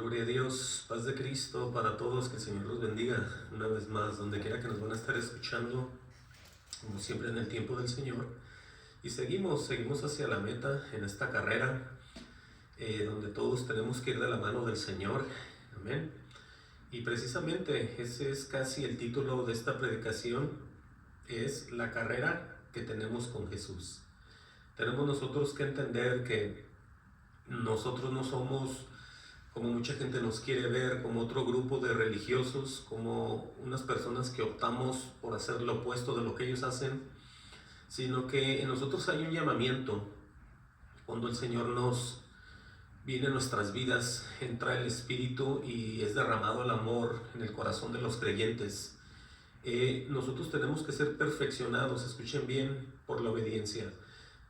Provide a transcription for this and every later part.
Gloria a Dios, paz de Cristo para todos, que el Señor los bendiga una vez más, donde quiera que nos van a estar escuchando, como siempre en el tiempo del Señor. Y seguimos hacia la meta en esta carrera, donde todos tenemos que ir de la mano del Señor. Amén. Y precisamente ese es casi el título de esta predicación, es la carrera que tenemos con Jesús. Tenemos nosotros que entender que nosotros no somos, como mucha gente nos quiere ver, como otro grupo de religiosos, como unas personas que optamos por hacer lo opuesto de lo que ellos hacen, sino que en nosotros hay un llamamiento. Cuando el Señor nos viene a nuestras vidas, entra el Espíritu y es derramado el amor en el corazón de los creyentes. Nosotros tenemos que ser perfeccionados, escuchen bien, por la obediencia.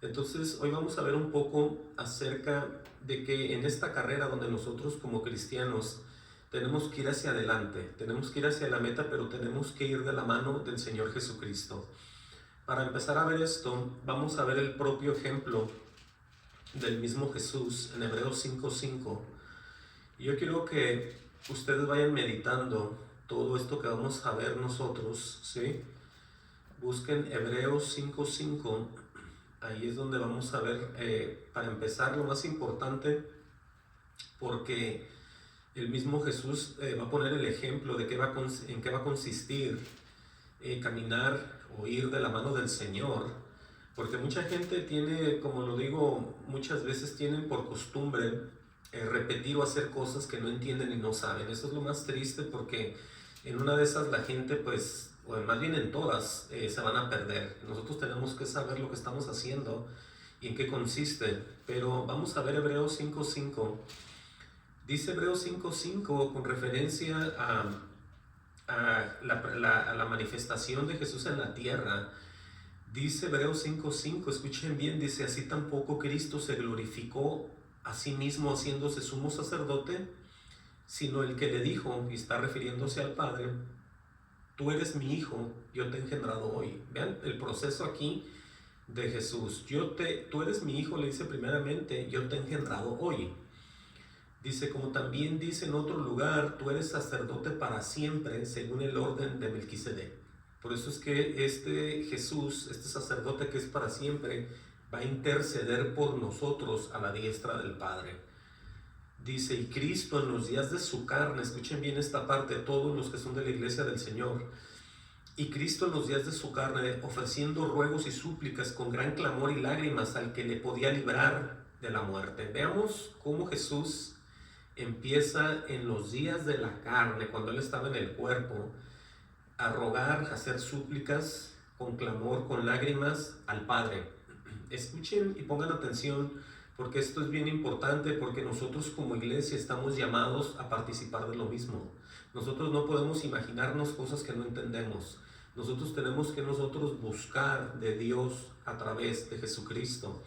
Entonces hoy vamos a ver un poco acerca de que en esta carrera donde nosotros como cristianos tenemos que ir hacia adelante, tenemos que ir hacia la meta, pero tenemos que ir de la mano del Señor Jesucristo. Para empezar a ver esto, vamos a ver el propio ejemplo del mismo Jesús en Hebreos 5:5. Yo quiero que ustedes vayan meditando todo esto que vamos a ver nosotros, ¿sí? Busquen Hebreos 5:5. Ahí es donde vamos a ver, para empezar, lo más importante, porque el mismo Jesús va a poner el ejemplo de en qué va a consistir caminar o ir de la mano del Señor, porque mucha gente tiene, como lo digo, muchas veces tienen por costumbre repetir o hacer cosas que no entienden y no saben. Eso es lo más triste, porque en una de esas la gente, pues, o más bien en todas, se van a perder. Nosotros tenemos que saber lo que estamos haciendo y en qué consiste. Pero vamos a ver Hebreos 5:5. Dice Hebreos 5:5 con referencia a la manifestación de Jesús en la tierra. Dice Hebreos 5:5, escuchen bien, dice: así tampoco Cristo se glorificó a sí mismo haciéndose sumo sacerdote, sino el que le dijo, y está refiriéndose al Padre: tú eres mi hijo, yo te he engendrado hoy. Vean el proceso aquí de Jesús. Tú eres mi hijo, le dice primeramente, yo te he engendrado hoy. Dice, como también dice en otro lugar, tú eres sacerdote para siempre, según el orden de Melquisedec. Por eso es que este Jesús, este sacerdote que es para siempre, va a interceder por nosotros a la diestra del Padre. Dice, y Cristo en los días de su carne, escuchen bien esta parte, todos los que son de la iglesia del Señor, y Cristo en los días de su carne, ofreciendo ruegos y súplicas con gran clamor y lágrimas al que le podía librar de la muerte. Veamos cómo Jesús empieza en los días de la carne, cuando Él estaba en el cuerpo, a rogar, a hacer súplicas con clamor, con lágrimas al Padre. Escuchen y pongan atención, porque esto es bien importante, porque nosotros como iglesia estamos llamados a participar de lo mismo. Nosotros no podemos imaginarnos cosas que no entendemos. Nosotros tenemos que buscar de Dios a través de Jesucristo.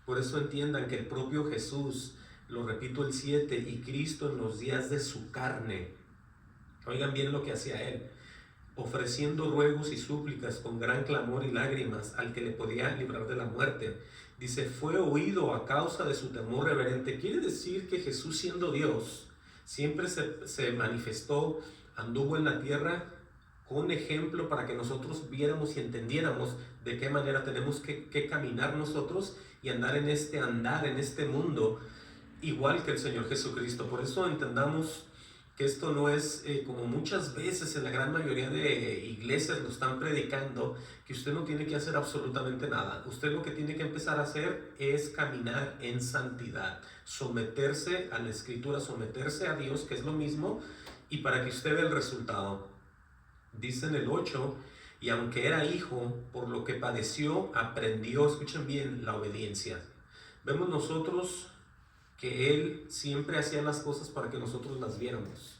Por eso entiendan que el propio Jesús, lo repito el 7, y Cristo en los días de su carne, oigan bien lo que hacía Él, ofreciendo ruegos y súplicas con gran clamor y lágrimas al que le podía librar de la muerte. Dice, fue oído a causa de su temor reverente. Quiere decir que Jesús, siendo Dios, siempre se manifestó, anduvo en la tierra con ejemplo para que nosotros viéramos y entendiéramos de qué manera tenemos que caminar nosotros y andar en este mundo, igual que el Señor Jesucristo. Por eso entendamos que esto no es como muchas veces en la gran mayoría de iglesias lo están predicando, que usted no tiene que hacer absolutamente nada. Usted lo que tiene que empezar a hacer es caminar en santidad, someterse a la Escritura, someterse a Dios, que es lo mismo, y para que usted vea el resultado. Dice en el 8, y aunque era hijo, por lo que padeció, aprendió, escuchen bien, la obediencia. Vemos nosotros que Él siempre hacía las cosas para que nosotros las viéramos,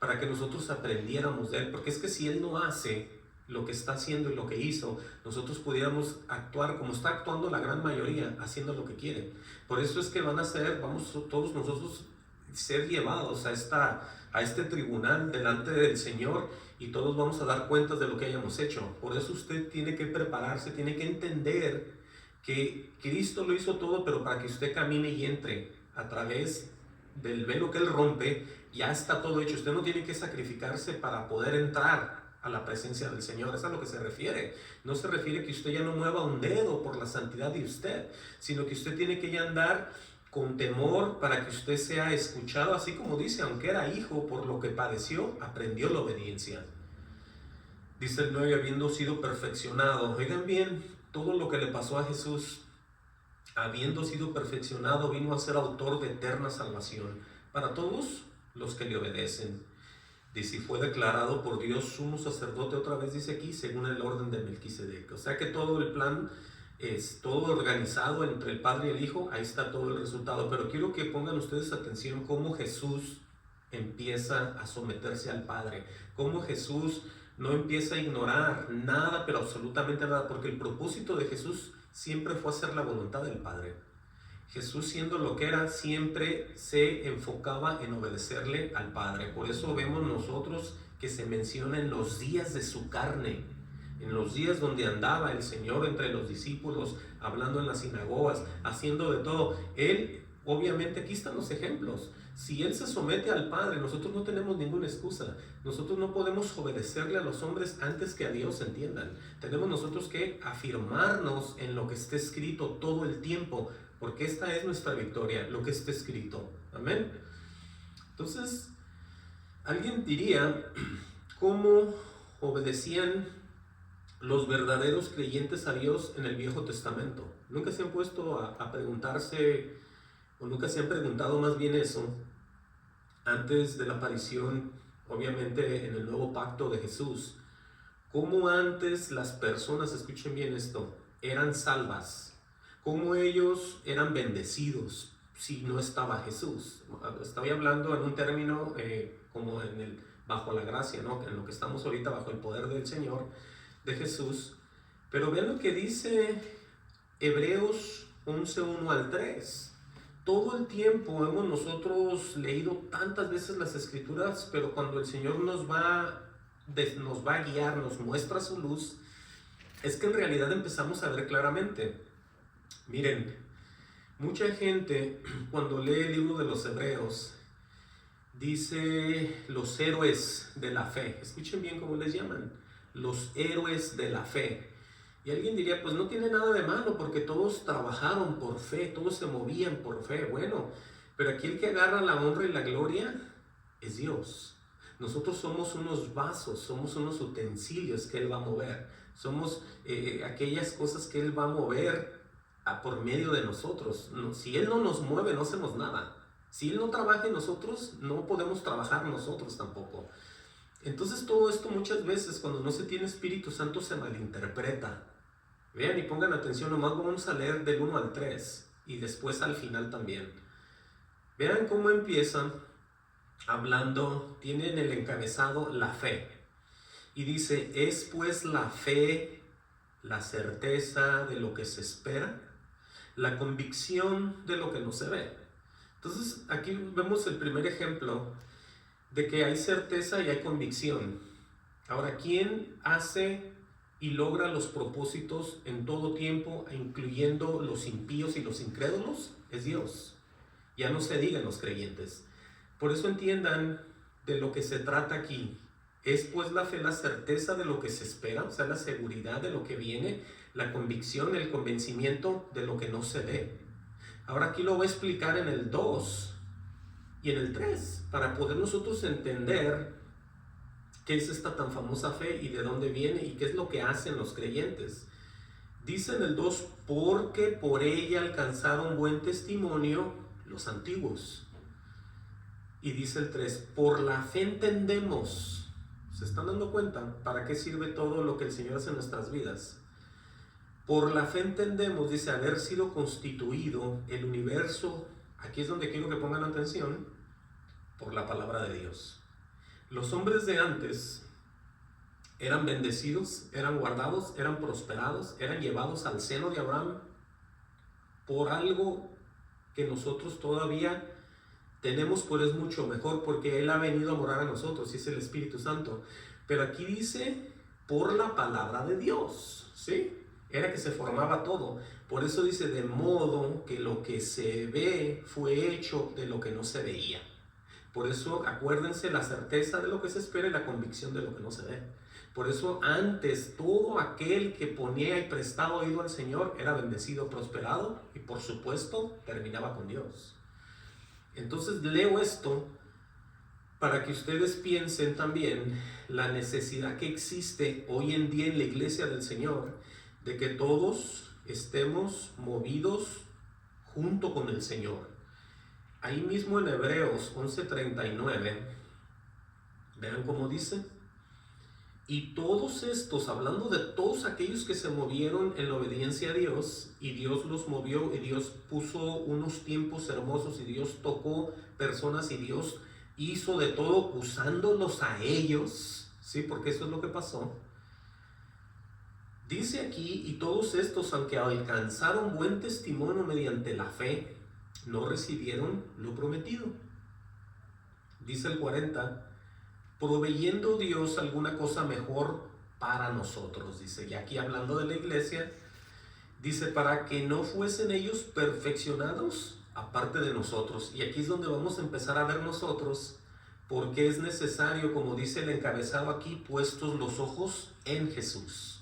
para que nosotros aprendiéramos de Él, porque es que si Él no hace lo que está haciendo y lo que hizo, nosotros pudiéramos actuar como está actuando la gran mayoría, haciendo lo que quiere. Por eso es que vamos todos nosotros ser llevados a este tribunal delante del Señor, y todos vamos a dar cuentas de lo que hayamos hecho. Por eso usted tiene que prepararse, tiene que entender que Cristo lo hizo todo, pero para que usted camine y entre a través del velo que Él rompe, ya está todo hecho. Usted no tiene que sacrificarse para poder entrar a la presencia del Señor. Es a lo que se refiere. No se refiere que usted ya no mueva un dedo por la santidad de usted, sino que usted tiene que ya andar con temor para que usted sea escuchado, así como dice, aunque era hijo, por lo que padeció, aprendió la obediencia. Dice el 9, habiendo sido perfeccionado. Oigan bien, todo lo que le pasó a Jesús, habiendo sido perfeccionado, vino a ser autor de eterna salvación para todos los que le obedecen. Dice, y fue declarado por Dios sumo sacerdote, otra vez dice aquí, según el orden de Melquisedec. O sea que todo el plan es todo organizado entre el Padre y el Hijo, ahí está todo el resultado. Pero quiero que pongan ustedes atención cómo Jesús empieza a someterse al Padre, cómo Jesús no empieza a ignorar nada, pero absolutamente nada, porque el propósito de Jesús siempre fue hacer la voluntad del Padre. Jesús, siendo lo que era, siempre se enfocaba en obedecerle al Padre. Por eso vemos nosotros que se menciona en los días de su carne, en los días donde andaba el Señor entre los discípulos, hablando en las sinagogas, haciendo de todo. Él, obviamente, aquí están los ejemplos. Si Él se somete al Padre, nosotros no tenemos ninguna excusa. Nosotros no podemos obedecerle a los hombres antes que a Dios, entiendan. Tenemos nosotros que afirmarnos en lo que esté escrito todo el tiempo, porque esta es nuestra victoria, lo que está escrito. Amén. Entonces, alguien diría, ¿cómo obedecían los verdaderos creyentes a Dios en el Viejo Testamento? Nunca se han puesto a preguntarse, o nunca se han preguntado más bien eso, antes de la aparición, obviamente en el nuevo pacto de Jesús. ¿Cómo antes las personas, escuchen bien esto, eran salvas? ¿Cómo ellos eran bendecidos si no estaba Jesús? Estoy hablando en un término como bajo la gracia, ¿no? En lo que estamos ahorita bajo el poder del Señor, de Jesús. Pero vean lo que dice Hebreos 11:1 al 3. Todo el tiempo hemos nosotros leído tantas veces las Escrituras, pero cuando el Señor nos va a guiar, nos muestra su luz, es que en realidad empezamos a ver claramente. Miren, mucha gente cuando lee el libro de los Hebreos dice los héroes de la fe. Escuchen bien cómo les llaman, los héroes de la fe. Y alguien diría, pues no tiene nada de malo porque todos trabajaron por fe, todos se movían por fe. Bueno, pero aquí el que agarra la honra y la gloria es Dios. Nosotros somos unos vasos, somos unos utensilios que Él va a mover. Somos aquellas cosas que Él va a mover por medio de nosotros. Si Él no nos mueve, no hacemos nada. Si Él no trabaja en nosotros, no podemos trabajar nosotros tampoco. Entonces todo esto muchas veces cuando no se tiene Espíritu Santo se malinterpreta. Vean y pongan atención, nomás vamos a leer del 1 al 3 y después al final también. Vean cómo empiezan hablando, tienen el encabezado la fe. Y dice, es pues la fe la certeza de lo que se espera, la convicción de lo que no se ve. Entonces aquí vemos el primer ejemplo de que hay certeza y hay convicción. Ahora, ¿quién hace y logra los propósitos en todo tiempo, incluyendo los impíos y los incrédulos? Es Dios. Ya no se digan los creyentes. Por eso entiendan de lo que se trata aquí. Es pues la fe la certeza de lo que se espera, o sea, la seguridad de lo que viene, la convicción, el convencimiento de lo que no se ve. Ahora aquí lo voy a explicar en el 2 y en el 3, para poder nosotros entender qué es esta tan famosa fe y de dónde viene y qué es lo que hacen los creyentes. Dice en el 2, porque por ella alcanzaron buen testimonio los antiguos. Y dice el 3, por la fe entendemos. ¿Se están dando cuenta para qué sirve todo lo que el Señor hace en nuestras vidas? Por la fe entendemos, dice, haber sido constituido el universo. Aquí es donde quiero que pongan atención, por la palabra de Dios. Los hombres de antes eran bendecidos, eran guardados, eran prosperados, eran llevados al seno de Abraham por algo que nosotros todavía tenemos, pero es mucho mejor porque Él ha venido a morar a nosotros y es el Espíritu Santo. Pero aquí dice por la palabra de Dios, ¿sí? era que se formaba todo. Por eso dice, de modo que lo que se ve fue hecho de lo que no se veía. Por eso acuérdense la certeza de lo que se espera y la convicción de lo que no se ve. Por eso antes todo aquel que ponía y prestaba oído al Señor era bendecido, prosperado y por supuesto terminaba con Dios. Entonces leo esto para que ustedes piensen también la necesidad que existe hoy en día en la iglesia del Señor de que todos estemos movidos junto con el Señor. Ahí mismo en Hebreos 11:39, vean cómo dice: y todos estos, hablando de todos aquellos que se movieron en la obediencia a Dios, y Dios los movió, y Dios puso unos tiempos hermosos, y Dios tocó personas, y Dios hizo de todo usándolos a ellos, ¿sí? Porque eso es lo que pasó. Dice aquí, y todos estos, aunque alcanzaron buen testimonio mediante la fe, no recibieron lo prometido. Dice el 40, proveyendo Dios alguna cosa mejor para nosotros, dice, y aquí hablando de la iglesia, dice, para que no fuesen ellos perfeccionados aparte de nosotros. Y aquí es donde vamos a empezar a ver nosotros, porque es necesario, como dice el encabezado aquí, puestos los ojos en Jesús.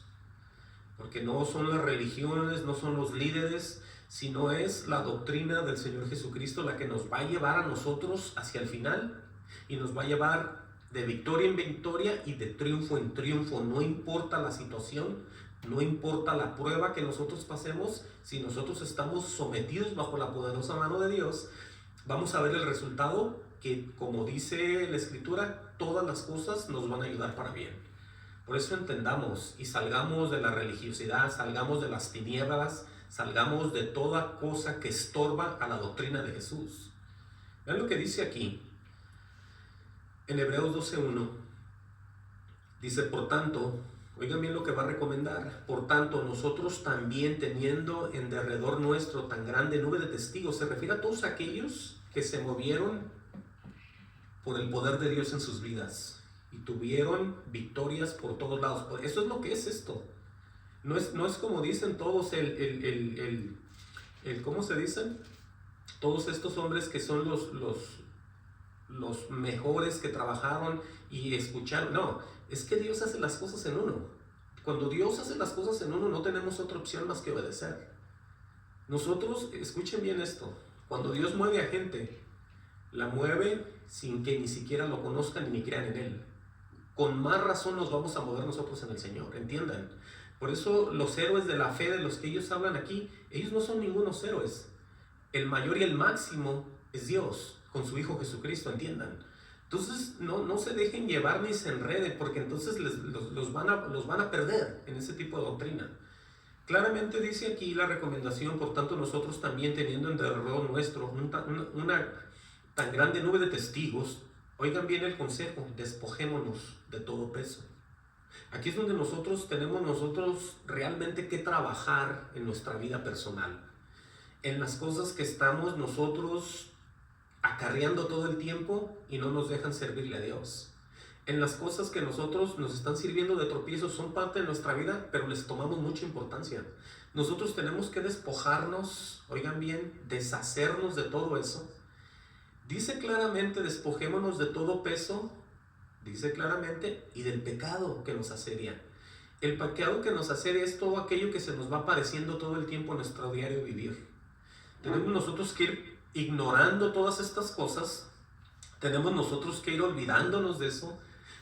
Porque no son las religiones, no son los líderes, sino es la doctrina del Señor Jesucristo la que nos va a llevar a nosotros hacia el final y nos va a llevar de victoria en victoria y de triunfo en triunfo. No importa la situación, no importa la prueba que nosotros pasemos, si nosotros estamos sometidos bajo la poderosa mano de Dios, vamos a ver el resultado que, como dice la Escritura, todas las cosas nos van a ayudar para bien. Por eso entendamos y salgamos de la religiosidad, salgamos de las tinieblas, salgamos de toda cosa que estorba a la doctrina de Jesús. Vean lo que dice aquí. En Hebreos 12:1 dice, por tanto, oigan bien lo que va a recomendar, por tanto, nosotros también teniendo en derredor nuestro tan grande nube de testigos, se refiere a todos aquellos que se movieron por el poder de Dios en sus vidas y tuvieron victorias por todos lados. Eso es lo que es esto. No es como dicen todos ¿cómo se dicen? Todos estos hombres que son los mejores que trabajaron y escucharon. No, es que Dios hace las cosas en uno. Cuando Dios hace las cosas en uno, no tenemos otra opción más que obedecer. Nosotros, escuchen bien esto, cuando Dios mueve a gente, la mueve sin que ni siquiera lo conozcan ni crean en Él. Con más razón nos vamos a mover nosotros en el Señor, entiendan. Por eso los héroes de la fe de los que ellos hablan aquí, ellos no son ningunos héroes. El mayor y el máximo es Dios, con su Hijo Jesucristo, entiendan. Entonces no se dejen llevar ni se enreden, porque entonces los van a perder en ese tipo de doctrina. Claramente dice aquí la recomendación, por tanto nosotros también teniendo en derredor nuestro una tan grande nube de testigos, oigan bien el consejo, despojémonos de todo peso. Aquí es donde tenemos realmente que trabajar en nuestra vida personal, en las cosas que estamos nosotros acarreando todo el tiempo y no nos dejan servirle a Dios. En las cosas que nosotros nos están sirviendo de tropiezo, son parte de nuestra vida, pero les tomamos mucha importancia. Nosotros tenemos que despojarnos, oigan bien, deshacernos de todo eso. Dice claramente, despojémonos de todo peso, dice claramente, y del pecado que nos asedia. El pecado que nos asedia es todo aquello que se nos va apareciendo todo el tiempo en nuestro diario vivir. Tenemos nosotros que ir ignorando todas estas cosas, tenemos nosotros que ir olvidándonos de eso,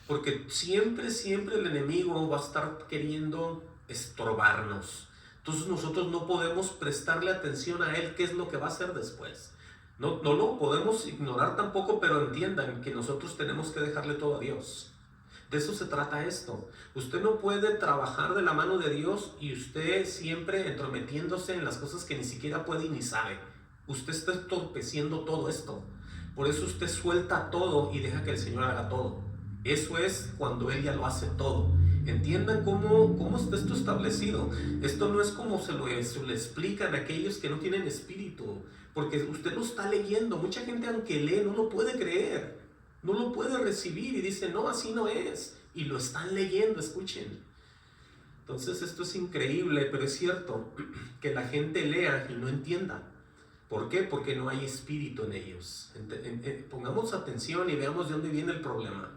porque siempre el enemigo va a estar queriendo estorbarnos. Entonces nosotros no podemos prestarle atención a él, qué es lo que va a hacer después. No lo podemos ignorar tampoco, pero entiendan que nosotros tenemos que dejarle todo a Dios. De eso se trata esto. Usted no puede trabajar de la mano de Dios y usted siempre entrometiéndose en las cosas que ni siquiera puede ni sabe. Usted está entorpeciendo todo esto. Por eso usted suelta todo y deja que el Señor haga todo. Eso es cuando Él ya lo hace todo. Entiendan cómo está esto establecido. Esto no es como se lo explican a aquellos que no tienen espíritu, porque usted lo está leyendo. Mucha gente, aunque lee, no lo puede creer, no lo puede recibir y dice, no, así no es. Y lo están leyendo, escuchen. Entonces esto es increíble, pero es cierto que la gente lea y no entienda. ¿Por qué? Porque no hay espíritu en ellos. Pongamos atención y veamos de dónde viene el problema.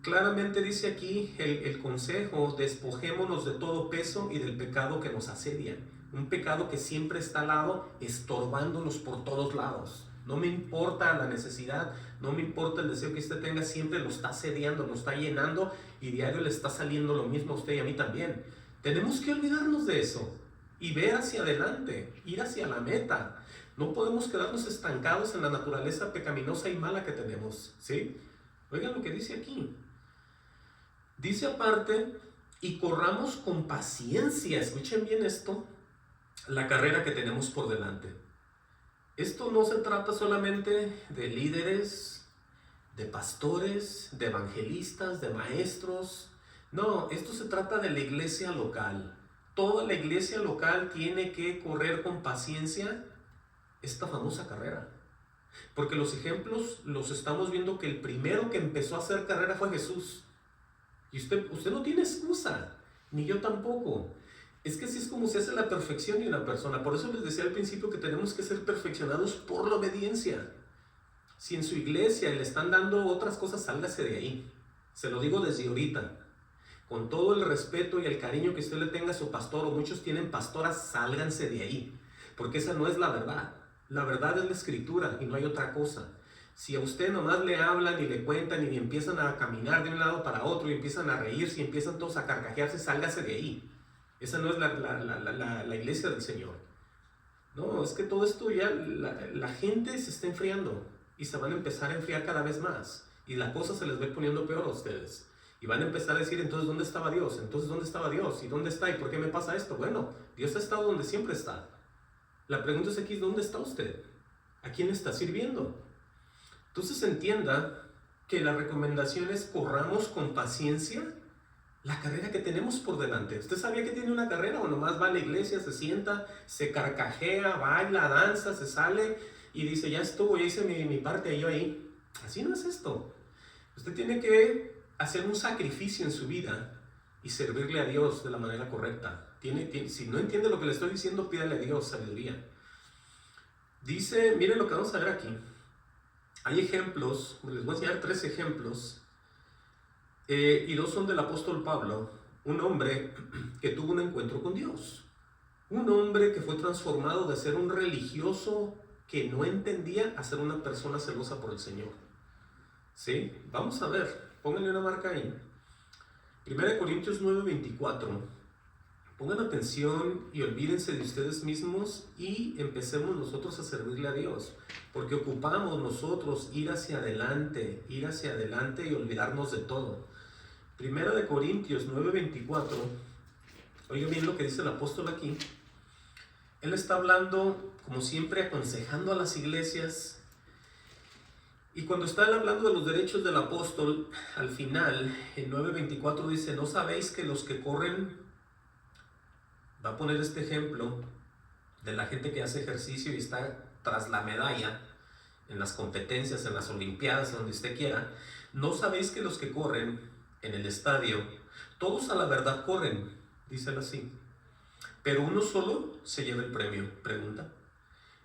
Claramente dice aquí el consejo: despojémonos de todo peso y del pecado que nos asedia. Un pecado que siempre está al lado, estorbándonos por todos lados. No me importa la necesidad, no me importa el deseo que usted tenga, siempre lo está asediando, lo está llenando, y diario le está saliendo lo mismo a usted y a mí también. Tenemos que olvidarnos de eso y ver hacia adelante, ir hacia la meta. No podemos quedarnos estancados en la naturaleza pecaminosa y mala que tenemos, ¿sí? Oigan lo que dice aquí. Dice aparte: y corramos con paciencia, escuchen bien esto, la carrera que tenemos por delante. Esto no se trata solamente de líderes, de pastores, de evangelistas, de maestros. No, esto se trata de la iglesia local. Toda la iglesia local tiene que correr con paciencia esta famosa carrera. Porque los ejemplos los estamos viendo, que el primero que empezó a hacer carrera fue Jesús. Y usted no tiene excusa, ni yo tampoco. Es que así es como se hace la perfección de una persona. Por eso les decía al principio que tenemos que ser perfeccionados por la obediencia. Si en su iglesia le están dando otras cosas, sálgase de ahí. Se lo digo desde ahorita. Con todo el respeto y el cariño que usted le tenga a su pastor, o muchos tienen pastoras, sálganse de ahí. Porque esa no es la verdad. La verdad es la escritura y no hay otra cosa. Si a usted nomás le hablan y le cuentan y empiezan a caminar de un lado para otro y empiezan a reírse y empiezan todos a carcajearse, sálgase de ahí. Esa no es la iglesia del Señor. No, es que todo esto ya, la gente se está enfriando y se van a empezar a enfriar cada vez más. Y la cosa se les va poniendo peor a ustedes. Y van a empezar a decir: entonces, ¿dónde estaba Dios? Entonces, ¿dónde estaba Dios? ¿Y dónde está? ¿Y por qué me pasa esto? Bueno, Dios ha estado donde siempre está. La pregunta es aquí: ¿dónde está usted? ¿A quién está sirviendo? Entonces entienda que la recomendación es: corramos con paciencia la carrera que tenemos por delante. ¿Usted sabía que tiene una carrera, o nomás va a la iglesia, se sienta, se carcajea, baila, danza, se sale y dice: ya estuvo, ya hice mi parte, yo ahí? Así no es esto. Usted tiene que hacer un sacrificio en su vida y servirle a Dios de la manera correcta. Si no entiende lo que le estoy diciendo, pídale a Dios sabiduría. Dice, miren lo que vamos a ver aquí. Hay ejemplos, les voy a enseñar 3 ejemplos, y 2 son del apóstol Pablo. Un hombre que tuvo un encuentro con Dios. Un hombre que fue transformado de ser un religioso que no entendía a ser una persona celosa por el Señor. ¿Sí? Vamos a ver, pónganle una marca ahí. 1 Corintios 9:24. Pongan atención y olvídense de ustedes mismos y empecemos nosotros a servirle a Dios. Porque ocupamos nosotros ir hacia adelante y olvidarnos de todo. 1 Corintios 9:24. Oigan bien lo que dice el apóstol aquí. Él está hablando, como siempre, aconsejando a las iglesias. Y cuando está hablando de los derechos del apóstol, al final, en 9:24 dice: ¿no sabéis que los que corren... Va a poner este ejemplo de la gente que hace ejercicio y está tras la medalla en las competencias, en las olimpiadas, donde usted quiera? ¿No sabéis que los que corren en el estadio, todos a la verdad corren? Dice así. Pero uno solo se lleva el premio, pregunta.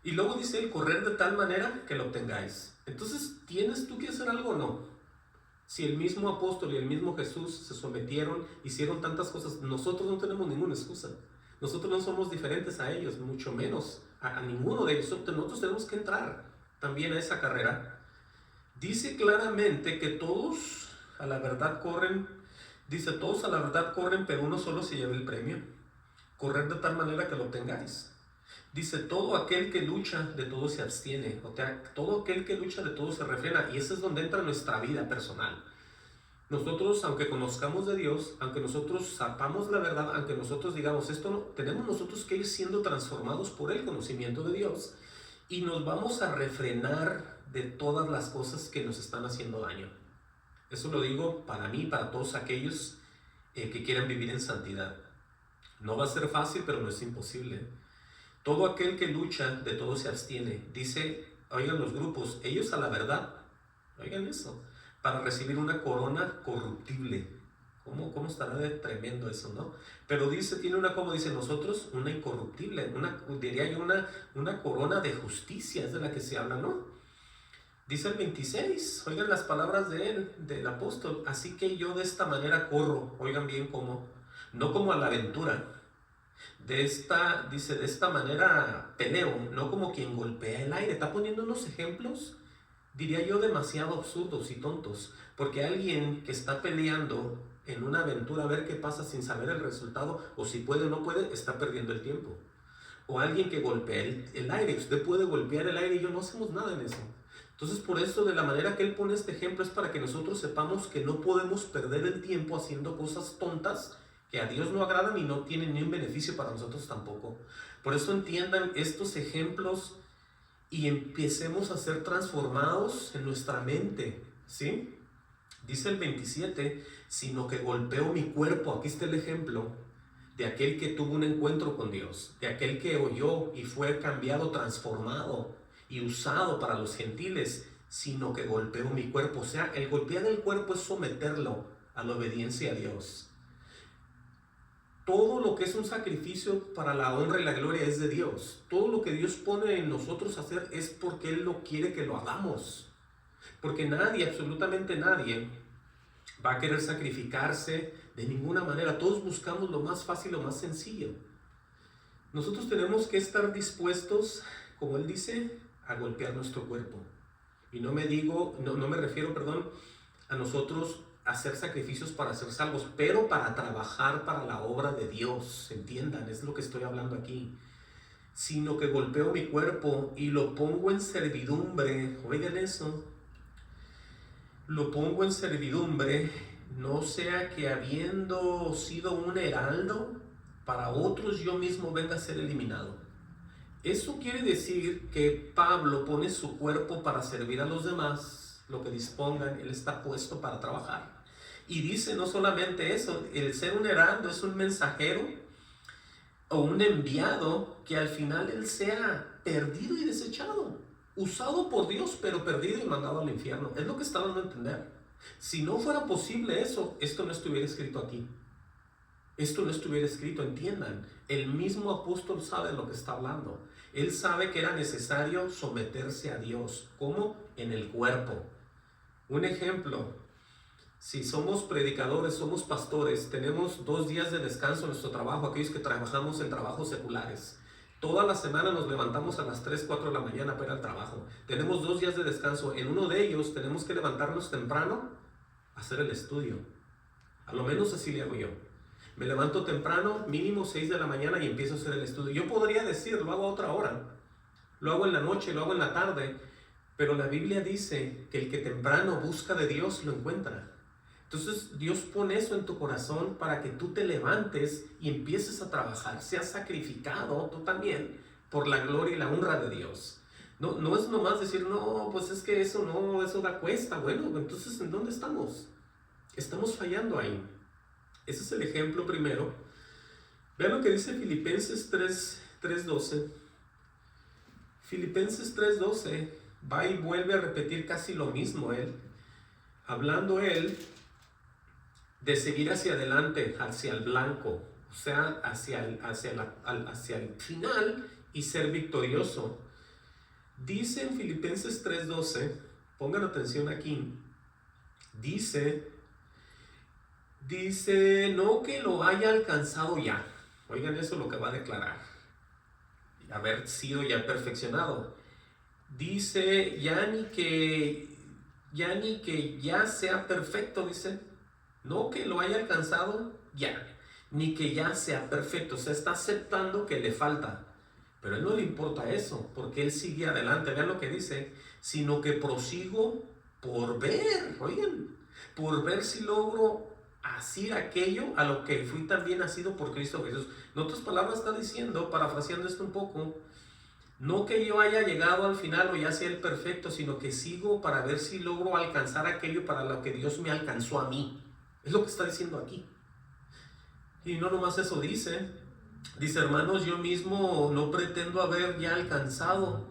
Y luego dice: el correr de tal manera que lo obtengáis. Entonces, ¿tienes tú que hacer algo o no? Si el mismo apóstol y el mismo Jesús se sometieron, hicieron tantas cosas, nosotros no tenemos ninguna excusa. Nosotros no somos diferentes a ellos, mucho menos a ninguno de ellos. Nosotros tenemos que entrar también a esa carrera. Dice claramente que todos a la verdad corren. Dice: todos a la verdad corren, pero uno solo se lleva el premio. Correr de tal manera que lo obtengáis. Dice: todo aquel que lucha, de todo se abstiene. O sea, todo aquel que lucha, de todo se refrena. Y eso es donde entra nuestra vida personal. Nosotros, aunque conozcamos de Dios, aunque nosotros sepamos la verdad, aunque nosotros digamos esto, no, tenemos nosotros que ir siendo transformados por el conocimiento de Dios. Y nos vamos a refrenar de todas las cosas que nos están haciendo daño. Eso lo digo para mí, para todos aquellos que quieran vivir en santidad. No va a ser fácil, pero no es imposible. Todo aquel que lucha, de todo se abstiene. Dice, oigan los grupos, ellos a la verdad, oigan eso, para recibir una corona corruptible. ¿Cómo estará de tremendo eso, no? Pero dice, tiene una, como dice nosotros, una incorruptible, diría yo, una corona de justicia, es de la que se habla, ¿no? Dice el 26, oigan las palabras de él, del apóstol, así que yo de esta manera corro, oigan bien cómo, no como a la aventura, dice, de esta manera peleo, no como quien golpea el aire. Está poniendo unos ejemplos, diría yo, demasiado absurdos y tontos, porque alguien que está peleando en una aventura a ver qué pasa sin saber el resultado, o si puede o no puede, está perdiendo el tiempo. O alguien que golpea el aire, usted puede golpear el aire y yo no hacemos nada en eso. Entonces, por eso, de la manera que él pone este ejemplo, es para que nosotros sepamos que no podemos perder el tiempo haciendo cosas tontas que a Dios no agradan y no tienen ni un beneficio para nosotros tampoco. Por eso entiendan estos ejemplos y empecemos a ser transformados en nuestra mente, ¿sí? Dice el 27, sino que golpeo mi cuerpo. Aquí está el ejemplo de aquel que tuvo un encuentro con Dios, de aquel que oyó y fue cambiado, transformado y usado para los gentiles, sino que golpeo mi cuerpo. O sea, el golpear el cuerpo es someterlo a la obediencia a Dios. Todo lo que es un sacrificio para la honra y la gloria es de Dios. Todo lo que Dios pone en nosotros a hacer es porque Él lo quiere que lo hagamos. Porque nadie, absolutamente nadie, va a querer sacrificarse de ninguna manera. Todos buscamos lo más fácil, lo más sencillo. Nosotros tenemos que estar dispuestos, como Él dice, a golpear nuestro cuerpo. Y no me refiero, a nosotros hacer sacrificios para ser salvos, pero para trabajar para la obra de Dios, entiendan, es lo que estoy hablando aquí. Sino que golpeo mi cuerpo y lo pongo en servidumbre, oigan eso, lo pongo en servidumbre, no sea que habiendo sido un heraldo, para otros yo mismo venga a ser eliminado. Eso quiere decir que Pablo pone su cuerpo para servir a los demás, lo que dispongan, él está puesto para trabajar. Y dice no solamente eso, el ser un heraldo es un mensajero o un enviado que al final él sea perdido y desechado, usado por Dios, pero perdido y mandado al infierno. Es lo que está dando a entender. Si no fuera posible eso, esto no estuviera escrito aquí. Esto no estuviera escrito, entiendan. El mismo apóstol sabe de lo que está hablando. Él sabe que era necesario someterse a Dios. ¿Cómo? En el cuerpo. Un ejemplo. Si somos predicadores, somos pastores, tenemos 2 días de descanso en nuestro trabajo, aquellos que trabajamos en trabajos seculares. Toda la semana nos levantamos a las 3, 4 de la mañana para ir al trabajo. Tenemos 2 días de descanso. En uno de ellos tenemos que levantarnos temprano a hacer el estudio. A lo menos así le hago yo. Me levanto temprano, mínimo 6 de la mañana y empiezo a hacer el estudio. Yo podría decir, lo hago a otra hora. Lo hago en la noche, lo hago en la tarde. Pero la Biblia dice que el que temprano busca de Dios lo encuentra. Entonces Dios pone eso en tu corazón para que tú te levantes y empieces a trabajar, seas sacrificado tú también por la gloria y la honra de Dios. No es nomás decir, no, pues es que eso da cuesta. Bueno, entonces ¿en dónde estamos? Estamos fallando ahí. Ese es el ejemplo primero. Vean lo que dice Filipenses 3:12. Filipenses 3:12 va y vuelve a repetir casi lo mismo él. Hablando él de seguir hacia adelante, hacia el blanco, o sea, hacia el final y ser victorioso. Dice en Filipenses 3:12, pongan atención aquí, dice, no que lo haya alcanzado ya, oigan eso lo que va a declarar, haber sido ya perfeccionado. Dice, ya ni que ya sea perfecto, dice, no que lo haya alcanzado ya, ni que ya sea perfecto. O sea, está aceptando que le falta. Pero a él no le importa eso, porque él sigue adelante. Vean lo que dice, sino que prosigo por ver, oigan, por ver si logro hacer aquello a lo que fui también nacido por Cristo Jesús. En otras palabras está diciendo, parafraseando esto un poco, no que yo haya llegado al final o ya sea el perfecto, sino que sigo para ver si logro alcanzar aquello para lo que Dios me alcanzó a mí. Es lo que está diciendo aquí. Y no nomás eso dice, hermanos, yo mismo no pretendo haberlo alcanzado,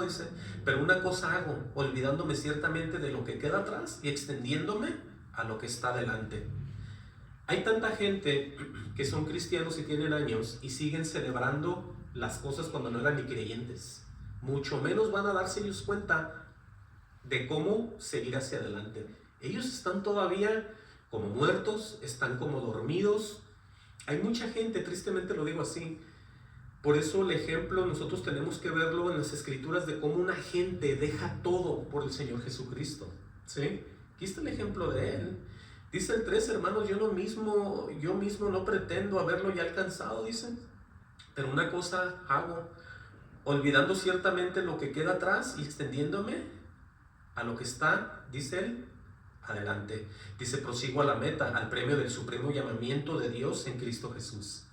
dice, pero una cosa hago, olvidándome ciertamente de lo que queda atrás y extendiéndome a lo que está delante. Hay tanta gente que son cristianos y tienen años y siguen celebrando las cosas cuando no eran ni creyentes. Mucho menos van a darse ellos cuenta de cómo seguir hacia adelante. Ellos están todavía como muertos, están como dormidos. Hay mucha gente, tristemente lo digo así. Por eso el ejemplo nosotros tenemos que verlo en las escrituras de cómo una gente deja todo por el Señor Jesucristo. ¿Sí? Aquí está el ejemplo de él. Dice el 3, hermanos, yo mismo no pretendo haberlo ya alcanzado, dicen. Pero una cosa hago, olvidando ciertamente lo que queda atrás y extendiéndome a lo que está, dice él, adelante. Dice, prosigo a la meta, al premio del supremo llamamiento de Dios en Cristo Jesús.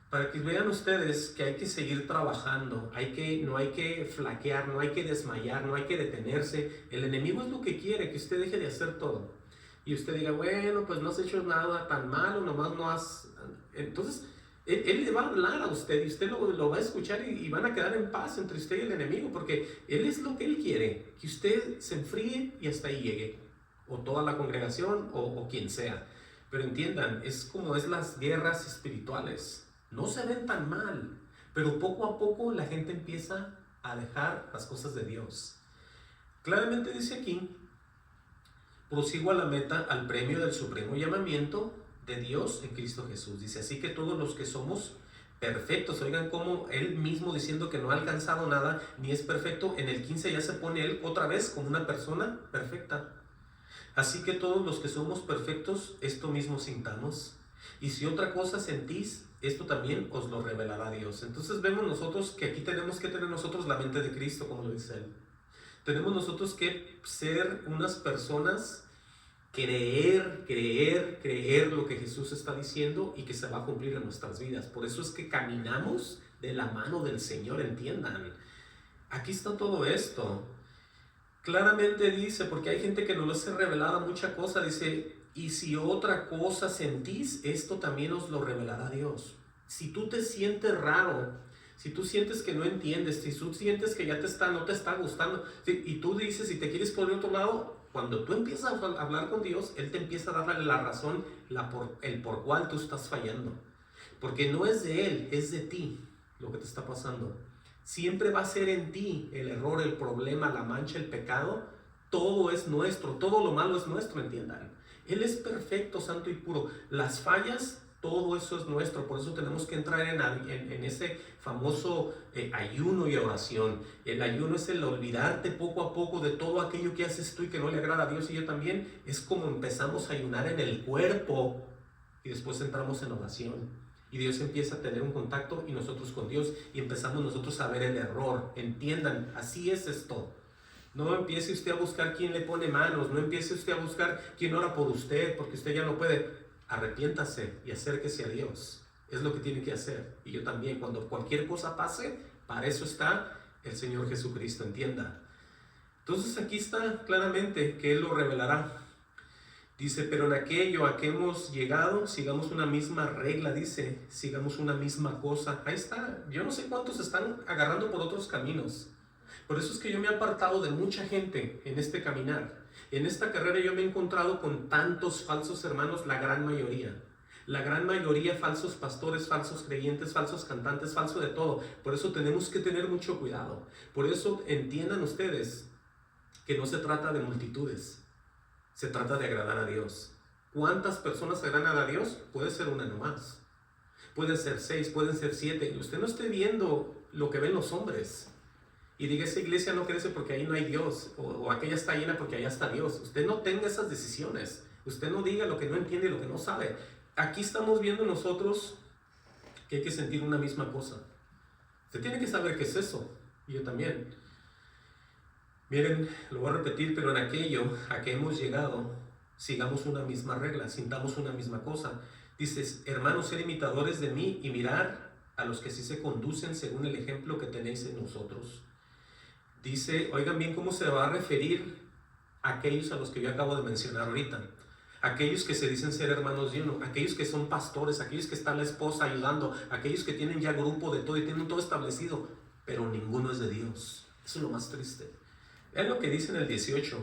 Para que vean ustedes que hay que seguir trabajando, no hay que flaquear, no hay que desmayar, no hay que detenerse. El enemigo es lo que quiere, que usted deje de hacer todo. Y usted diga, bueno, pues no has hecho nada tan malo, nomás no has... Entonces, él le va a hablar a usted y usted lo va a escuchar y van a quedar en paz entre usted y el enemigo, porque él es lo que él quiere, que usted se enfríe y hasta ahí llegue, o toda la congregación o quien sea. Pero entiendan, es como es las guerras espirituales, no se ven tan mal, pero poco a poco la gente empieza a dejar las cosas de Dios. Claramente dice aquí, prosigo a la meta, al premio del supremo llamamiento de Dios en Cristo Jesús. Dice, así que todos los que somos perfectos, oigan como él mismo diciendo que no ha alcanzado nada, ni es perfecto, en el 15 ya se pone él otra vez como una persona perfecta. Así que todos los que somos perfectos, esto mismo sintamos. Y si otra cosa sentís, esto también os lo revelará Dios. Entonces vemos nosotros que aquí tenemos que tener nosotros la mente de Cristo, como lo dice él. Tenemos nosotros que ser unas personas, creer lo que Jesús está diciendo y que se va a cumplir en nuestras vidas. Por eso es que caminamos de la mano del Señor, entiendan. Aquí está todo esto. Claramente dice, porque hay gente que no les es revelada mucha cosa, dice, y si otra cosa sentís, esto también os lo revelará Dios. Si tú te sientes raro, si tú sientes que no entiendes, si tú sientes que ya no te está gustando, y tú dices, si te quieres por el otro lado, cuando tú empiezas a hablar con Dios, Él te empieza a dar la razón, el por cual tú estás fallando. Porque no es de Él, es de ti lo que te está pasando. Siempre va a ser en ti el error, el problema, la mancha, el pecado. Todo es nuestro, todo lo malo es nuestro, entiendan. Él es perfecto, santo y puro. Las fallas, todo eso es nuestro. Por eso tenemos que entrar en ese famoso ayuno y oración. El ayuno es el olvidarte poco a poco de todo aquello que haces tú y que no le agrada a Dios y yo también. Es como empezamos a ayunar en el cuerpo y después entramos en oración. Y Dios empieza a tener un contacto y nosotros con Dios y empezamos nosotros a ver el error. Entiendan, así es esto. No empiece usted a buscar quién le pone manos, no empiece usted a buscar quién ora por usted, porque usted ya no puede. Arrepiéntase y acérquese a Dios. Es lo que tiene que hacer. Y yo también, cuando cualquier cosa pase, para eso está el Señor Jesucristo, entienda. Entonces aquí está claramente que Él lo revelará. Dice, pero en aquello a que hemos llegado, sigamos una misma regla, dice, sigamos una misma cosa. Ahí está, yo no sé cuántos están agarrando por otros caminos. Por eso es que yo me he apartado de mucha gente en este caminar. En esta carrera yo me he encontrado con tantos falsos hermanos, la gran mayoría. La gran mayoría falsos pastores, falsos creyentes, falsos cantantes, falso de todo. Por eso tenemos que tener mucho cuidado. Por eso entiendan ustedes que no se trata de multitudes. Se trata de agradar a Dios. ¿Cuántas personas agradan a Dios? Puede ser una nomás. Pueden ser 6, pueden ser 7. Usted no esté viendo lo que ven los hombres. Y diga, esa iglesia no crece porque ahí no hay Dios. O aquella está llena porque allá está Dios. Usted no tenga esas decisiones. Usted no diga lo que no entiende y lo que no sabe. Aquí estamos viendo nosotros que hay que sentir una misma cosa. Usted tiene que saber qué es eso. Y yo también. Miren, lo voy a repetir, pero en aquello a que hemos llegado, sigamos una misma regla, sintamos una misma cosa. Dices, hermanos, ser imitadores de mí y mirar a los que sí se conducen según el ejemplo que tenéis en nosotros. Dice, oigan bien cómo se va a referir a aquellos a los que yo acabo de mencionar ahorita. Aquellos que se dicen ser hermanos de uno, aquellos que son pastores, aquellos que está la esposa ayudando, aquellos que tienen ya grupo de todo y tienen todo establecido, pero ninguno es de Dios. Eso es lo más triste. Vean lo que dice en el 18.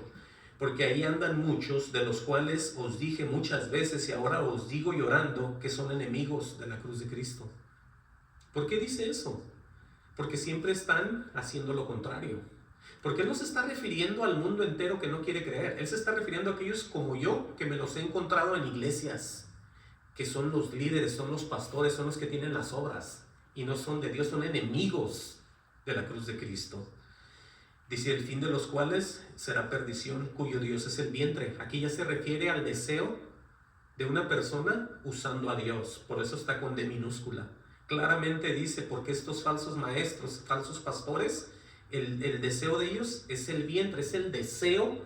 porque ahí andan muchos, de los cuales os dije muchas veces y ahora os digo llorando, que son enemigos de la cruz de Cristo. ¿Por qué dice eso? Porque siempre están haciendo lo contrario. Porque Él no se está refiriendo al mundo entero que no quiere creer. Él se está refiriendo a aquellos como yo, que me los he encontrado en iglesias, que son los líderes, son los pastores, son los que tienen las obras, y no son de Dios, son enemigos de la cruz de Cristo. Dice, el fin de los cuales será perdición, cuyo Dios es el vientre. Aquí ya se refiere al deseo de una persona usando a Dios. Por eso está con D minúscula. Claramente dice, porque estos falsos maestros, falsos pastores, el deseo de ellos es el vientre, es el deseo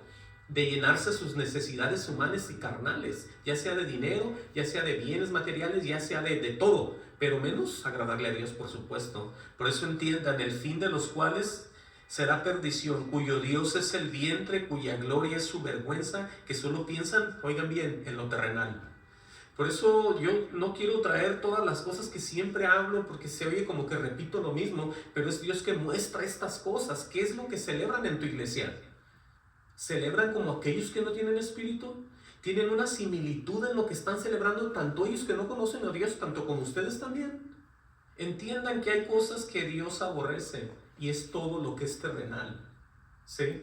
de llenarse sus necesidades humanas y carnales, ya sea de dinero, ya sea de bienes materiales, ya sea de todo, pero menos agradarle a Dios, por supuesto. Por eso entiendan, el fin de los cuales será perdición, cuyo Dios es el vientre, cuya gloria es su vergüenza, que solo piensan, oigan bien, en lo terrenal. Por eso yo no quiero traer todas las cosas que siempre hablo, porque se oye como que repito lo mismo, pero es Dios que muestra estas cosas. ¿Qué es lo que celebran en tu iglesia? ¿Celebran como aquellos que no tienen espíritu? ¿Tienen una similitud en lo que están celebrando tanto ellos que no conocen a Dios, tanto como ustedes también? Entiendan que hay cosas que Dios aborrece, y es todo lo que es terrenal, ¿sí?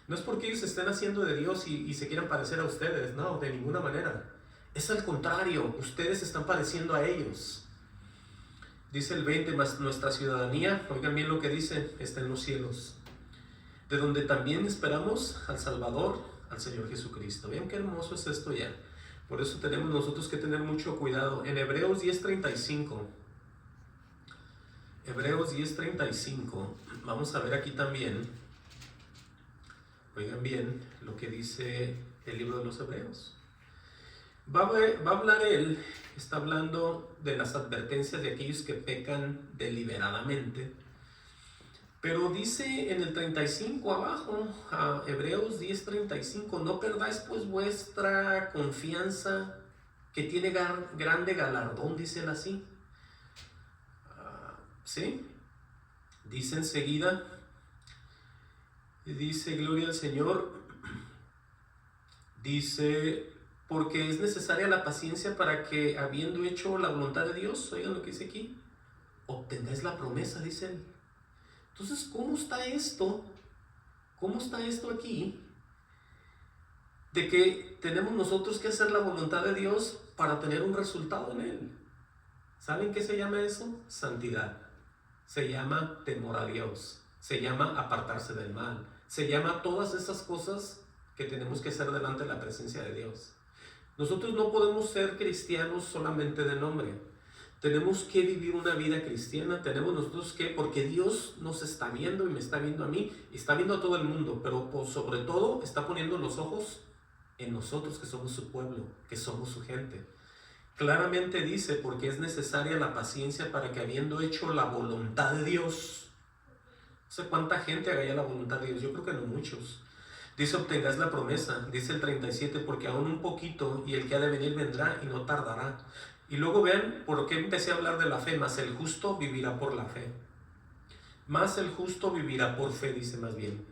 No es porque ellos estén haciendo de Dios y se quieran parecer a ustedes, no, de ninguna manera. Es al contrario, ustedes están pareciendo a ellos. Dice el 20, más nuestra ciudadanía, oigan bien lo que dice, está en los cielos, de donde también esperamos al Salvador, al Señor Jesucristo. Vean qué hermoso es esto ya. Por eso tenemos nosotros que tener mucho cuidado. En Hebreos 10:35, Hebreos 10:35, vamos a ver aquí también, oigan bien lo que dice el libro de los Hebreos. Va a hablar él, está hablando de las advertencias de aquellos que pecan deliberadamente, pero dice en el 35 abajo, a Hebreos 10:35, no perdáis pues vuestra confianza, que tiene grande galardón, dice él así. ¿Sí? Dice enseguida, dice gloria al Señor, dice, porque es necesaria la paciencia para que, habiendo hecho la voluntad de Dios, oigan lo que dice aquí, obtengáis la promesa, dice él. Entonces, ¿cómo está esto? ¿Cómo está esto aquí? De que tenemos nosotros que hacer la voluntad de Dios para tener un resultado en Él. ¿Saben qué se llama eso? Santidad. Se llama temor a Dios. Se llama apartarse del mal. Se llama todas esas cosas que tenemos que hacer delante de la presencia de Dios. Nosotros no podemos ser cristianos solamente de nombre. Tenemos que vivir una vida cristiana. Tenemos nosotros que, porque Dios nos está viendo y me está viendo a mí, y está viendo a todo el mundo, pero sobre todo está poniendo los ojos en nosotros, que somos su pueblo, que somos su gente. Claramente dice, porque es necesaria la paciencia para que, habiendo hecho la voluntad de Dios, no sé cuánta gente haga ya la voluntad de Dios, yo creo que no muchos. Dice, obtengas la promesa, dice el 37, porque aún un poquito, y el que ha de venir vendrá y no tardará. Y luego vean por qué empecé a hablar de la fe, más el justo vivirá por la fe. Más el justo vivirá por fe, dice más bien.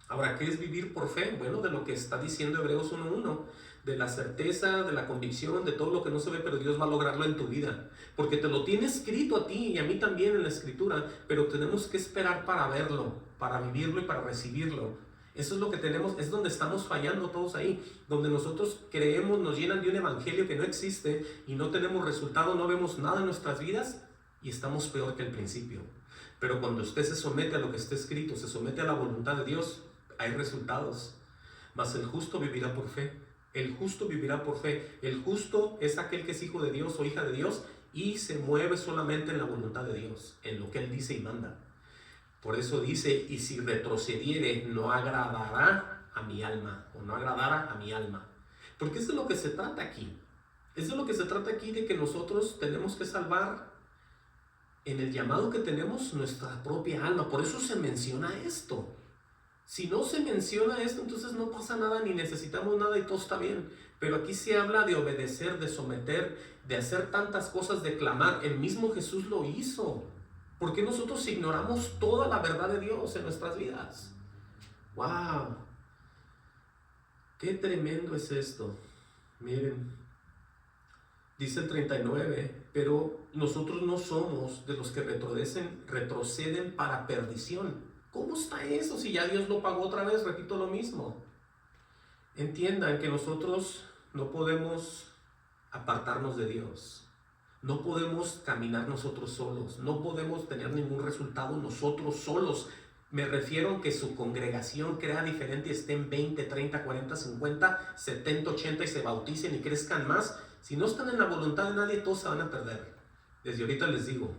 Ahora, ¿qué es vivir por fe? Bueno, de lo que está diciendo Hebreos 1:1, de la certeza, de la convicción, de todo lo que no se ve, pero Dios va a lograrlo en tu vida. Porque te lo tiene escrito a ti y a mí también en la Escritura, pero tenemos que esperar para verlo, para vivirlo y para recibirlo. Eso es lo que tenemos, es donde estamos fallando todos ahí, donde nosotros creemos, nos llenan de un evangelio que no existe y no tenemos resultado, no vemos nada en nuestras vidas y estamos peor que al principio. Pero cuando usted se somete a lo que está escrito, se somete a la voluntad de Dios, hay resultados. Mas el justo vivirá por fe. El justo vivirá por fe. El justo es aquel que es hijo de Dios o hija de Dios y se mueve solamente en la voluntad de Dios, en lo que Él dice y manda. Por eso dice, y si retrocediere, no agradará a mi alma, o no agradará a mi alma. Porque es de lo que se trata aquí. Es de lo que se trata aquí, de que nosotros tenemos que salvar en el llamado que tenemos nuestra propia alma. Por eso se menciona esto. Si no se menciona esto, entonces no pasa nada, ni necesitamos nada y todo está bien. Pero aquí se habla de obedecer, de someter, de hacer tantas cosas, de clamar. El mismo Jesús lo hizo. ¿Por qué nosotros ignoramos toda la verdad de Dios en nuestras vidas? ¡Wow! Qué tremendo es esto. Miren, dice el 39, pero nosotros no somos de los que retroceden para perdición. ¿Cómo está eso si ya Dios lo pagó otra vez? Repito lo mismo. Entiendan que nosotros no podemos apartarnos de Dios. No podemos caminar nosotros solos. No podemos tener ningún resultado nosotros solos. Me refiero a que su congregación crea diferente, estén 20, 30, 40, 50, 70, 80 y se bauticen y crezcan más. Si no están en la voluntad de nadie, todos se van a perder. Desde ahorita les digo.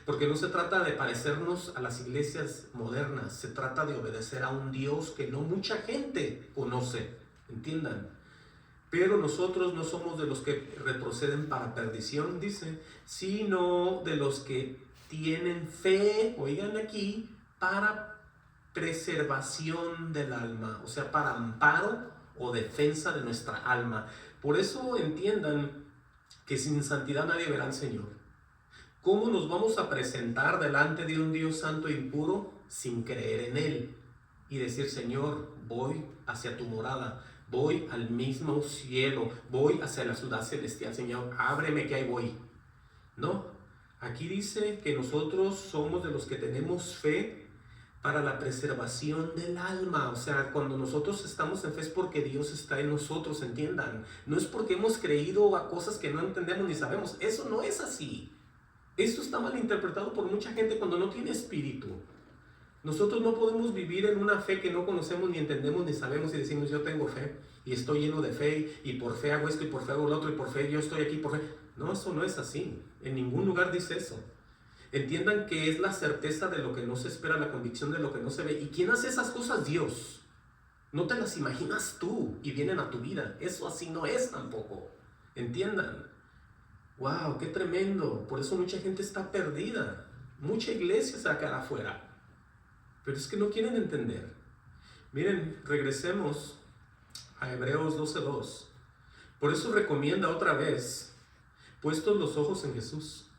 Porque no se trata de parecernos a las iglesias modernas. Se trata de obedecer a un Dios que no mucha gente conoce. ¿Entiendan? Pero nosotros no somos de los que retroceden para perdición, dice, sino de los que tienen fe, oigan aquí, para preservación del alma, o sea, para amparo o defensa de nuestra alma. Por eso entiendan que sin santidad nadie verá al Señor. ¿Cómo nos vamos a presentar delante de un Dios santo e impuro sin creer en Él? Y decir, Señor, voy hacia tu morada, voy al mismo cielo, voy hacia la ciudad celestial, Señor, ábreme que ahí voy. No, aquí dice que nosotros somos de los que tenemos fe para la preservación del alma. O sea, cuando nosotros estamos en fe es porque Dios está en nosotros, entiendan. No es porque hemos creído a cosas que no entendemos ni sabemos. Eso no es así. Esto está mal interpretado por mucha gente cuando no tiene espíritu. Nosotros no podemos vivir en una fe que no conocemos, ni entendemos, ni sabemos y decimos yo tengo fe y estoy lleno de fe y por fe hago esto y por fe hago lo otro y por fe yo estoy aquí por fe. No, eso no es así. En ningún lugar dice eso. Entiendan que es la certeza de lo que no se espera, la convicción de lo que no se ve. ¿Y quién hace esas cosas? Dios. No te las imaginas tú y vienen a tu vida. Eso así no es tampoco. Entiendan. ¡Wow! ¡Qué tremendo! Por eso mucha gente está perdida. Mucha iglesia se va a quedar afuera. Pero es que no quieren entender. Miren, regresemos a Hebreos 12:2. Por eso recomienda otra vez, puestos los ojos en Jesús.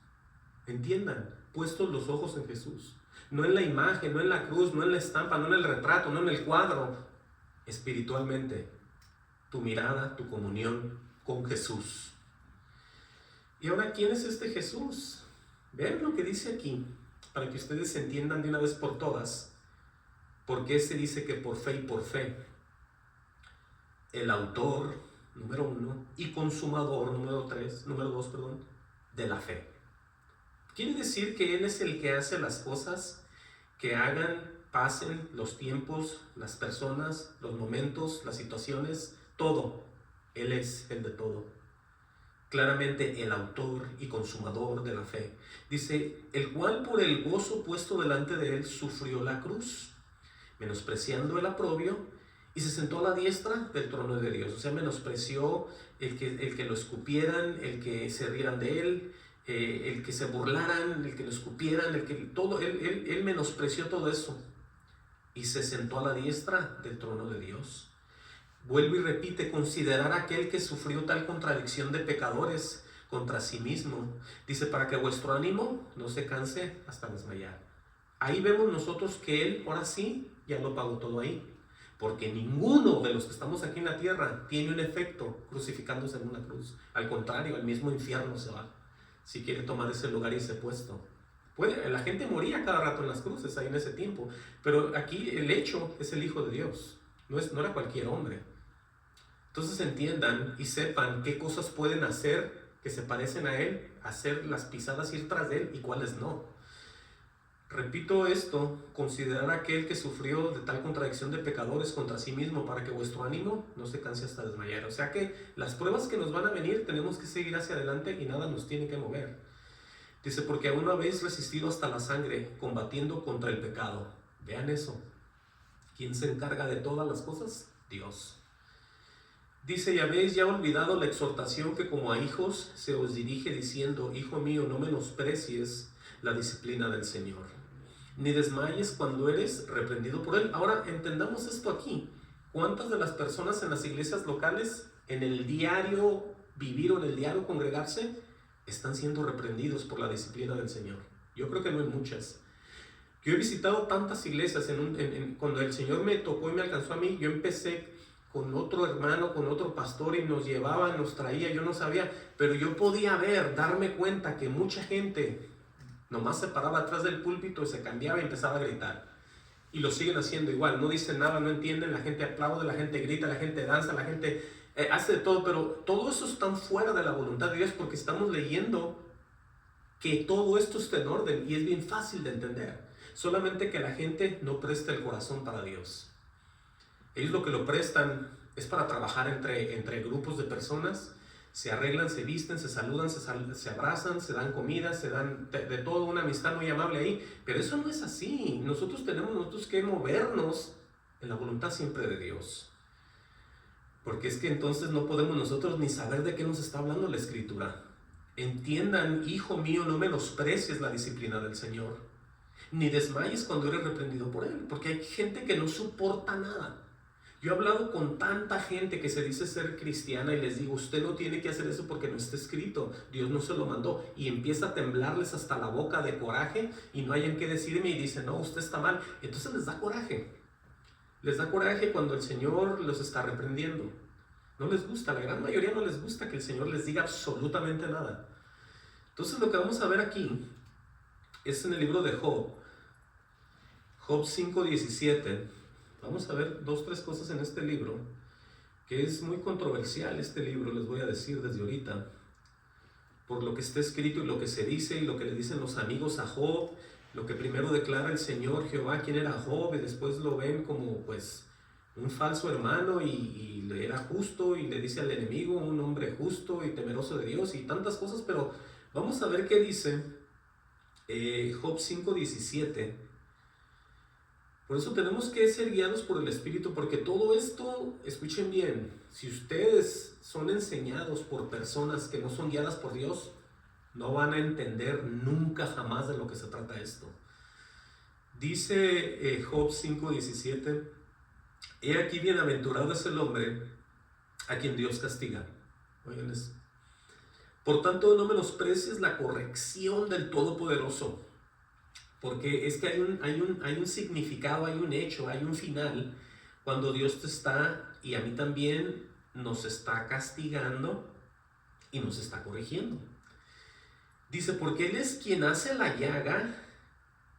Entiendan, puestos los ojos en Jesús. No en la imagen, no en la cruz, no en la estampa, no en el retrato, no en el cuadro. Espiritualmente, tu mirada, tu comunión con Jesús. Y ahora, ¿quién es este Jesús? Vean lo que dice aquí, para que ustedes entiendan de una vez por todas por qué se dice que por fe y por fe. El autor, número 1, y consumador, número 2, de la fe. Quiere decir que Él es el que hace las cosas que hagan, pasen los tiempos, las personas, los momentos, las situaciones, todo. Él es el de todo. Claramente el autor y consumador de la fe. Dice, el cual por el gozo puesto delante de él sufrió la cruz, menospreciando el oprobio, y se sentó a la diestra del trono de Dios. O sea, menospreció el que lo escupieran, el que se rieran de él, el que se burlaran, el que lo escupieran, él menospreció todo eso. Y se sentó a la diestra del trono de Dios. Vuelve y repite, considerar aquel que sufrió tal contradicción de pecadores contra sí mismo. Dice, para que vuestro ánimo no se canse hasta desmayar. Ahí vemos nosotros que Él, ahora sí, ya lo pagó todo ahí. Porque ninguno de los que estamos aquí en la tierra tiene un efecto crucificándose en una cruz. Al contrario, al mismo infierno se va, si quiere tomar ese lugar y ese puesto. La gente moría cada rato en las cruces ahí en ese tiempo. Pero aquí el hecho es el Hijo de Dios. No era cualquier hombre. Entonces entiendan y sepan qué cosas pueden hacer que se parecen a Él, hacer las pisadas, ir tras de Él y cuáles no. Repito esto, considerar aquel que sufrió de tal contradicción de pecadores contra sí mismo para que vuestro ánimo no se canse hasta desmayar. O sea que las pruebas que nos van a venir tenemos que seguir hacia adelante y nada nos tiene que mover. Dice, porque aún no habéis resistido hasta la sangre, combatiendo contra el pecado. Vean eso. ¿Quién se encarga de todas las cosas? Dios. Dice, y habéis ya olvidado la exhortación que como a hijos se os dirige diciendo, hijo mío, no menosprecies la disciplina del Señor, ni desmayes cuando eres reprendido por Él. Ahora entendamos esto aquí. ¿Cuántas de las personas en las iglesias locales, en el diario vivir o en el diario congregarse, están siendo reprendidos por la disciplina del Señor? Yo creo que no hay muchas. Yo he visitado tantas iglesias, cuando el Señor me tocó y me alcanzó a mí, yo empecé con otro hermano, con otro pastor, y nos llevaba, nos traía, yo no sabía, pero yo podía darme cuenta que mucha gente nomás se paraba atrás del púlpito y se cambiaba y empezaba a gritar. Y lo siguen haciendo igual, no dicen nada, no entienden, la gente aplaude, la gente grita, la gente danza, la gente hace de todo, pero todo eso está fuera de la voluntad de Dios, porque estamos leyendo que todo esto está en orden y es bien fácil de entender. Solamente que la gente no presta el corazón para Dios. Ellos lo que lo prestan es para trabajar entre grupos de personas. Se arreglan, se visten, se saludan, se abrazan, se dan comida, se dan de todo, una amistad muy amable ahí. Pero eso no es así. Nosotros tenemos que movernos en la voluntad siempre de Dios. Porque es que entonces no podemos nosotros ni saber de qué nos está hablando la Escritura. Entiendan, hijo mío, no menosprecies la disciplina del Señor, ni desmayes cuando eres reprendido por Él, porque hay gente que no soporta nada. Yo he hablado con tanta gente que se dice ser cristiana y les digo, usted no tiene que hacer eso porque no está escrito, Dios no se lo mandó, y empieza a temblarles hasta la boca de coraje y no hayan que decirme y dicen, no, usted está mal. Entonces les da coraje cuando el Señor los está reprendiendo. No les gusta, la gran mayoría no les gusta que el Señor les diga absolutamente nada. Entonces lo que vamos a ver aquí es en el libro de Job 5:17. Vamos a ver 2-3 cosas en este libro, que es muy controversial este libro, les voy a decir desde ahorita, por lo que está escrito y lo que se dice y lo que le dicen los amigos a Job, lo que primero declara el Señor Jehová quién era Job, y después lo ven como pues un falso hermano y era justo, y le dice al enemigo un hombre justo y temeroso de Dios y tantas cosas. Pero vamos a ver qué dice Job 5:17. Por eso tenemos que ser guiados por el Espíritu, porque todo esto, escuchen bien, si ustedes son enseñados por personas que no son guiadas por Dios, no van a entender nunca jamás de lo que se trata esto. Dice Job 5:17, he aquí bienaventurado es el hombre a quien Dios castiga. Oigan eso. Por tanto, no menosprecies la corrección del Todopoderoso, porque es que hay un significado, hay un hecho, hay un final, cuando Dios te está, y a mí también, nos está castigando y nos está corrigiendo. Dice, porque Él es quien hace la llaga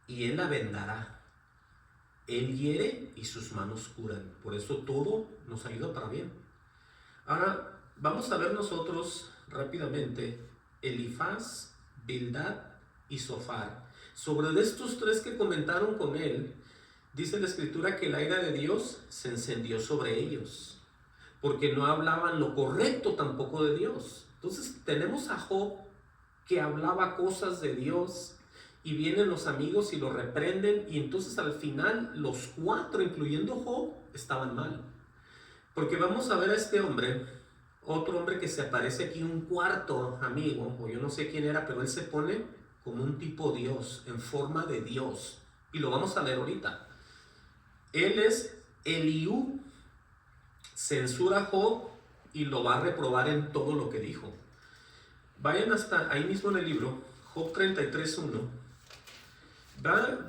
y Él la vendará. Él hiere y sus manos curan. Por eso todo nos ayuda para bien. Ahora, vamos a ver nosotros rápidamente Elifaz, Bildad y Zofar. Sobre estos tres que comentaron con él, dice la Escritura que la ira de Dios se encendió sobre ellos, porque no hablaban lo correcto tampoco de Dios. Entonces tenemos a Job, que hablaba cosas de Dios, y vienen los amigos y lo reprenden, y entonces al final los cuatro, incluyendo Job, estaban mal. Porque vamos a ver a este hombre, otro hombre que se aparece aquí, un cuarto amigo, o yo no sé quién era, pero él se pone como un tipo Dios, en forma de Dios, y lo vamos a leer ahorita. Él es Eliú, censura a Job y lo va a reprobar en todo lo que dijo. Vayan hasta ahí mismo en el libro, Job 33:1.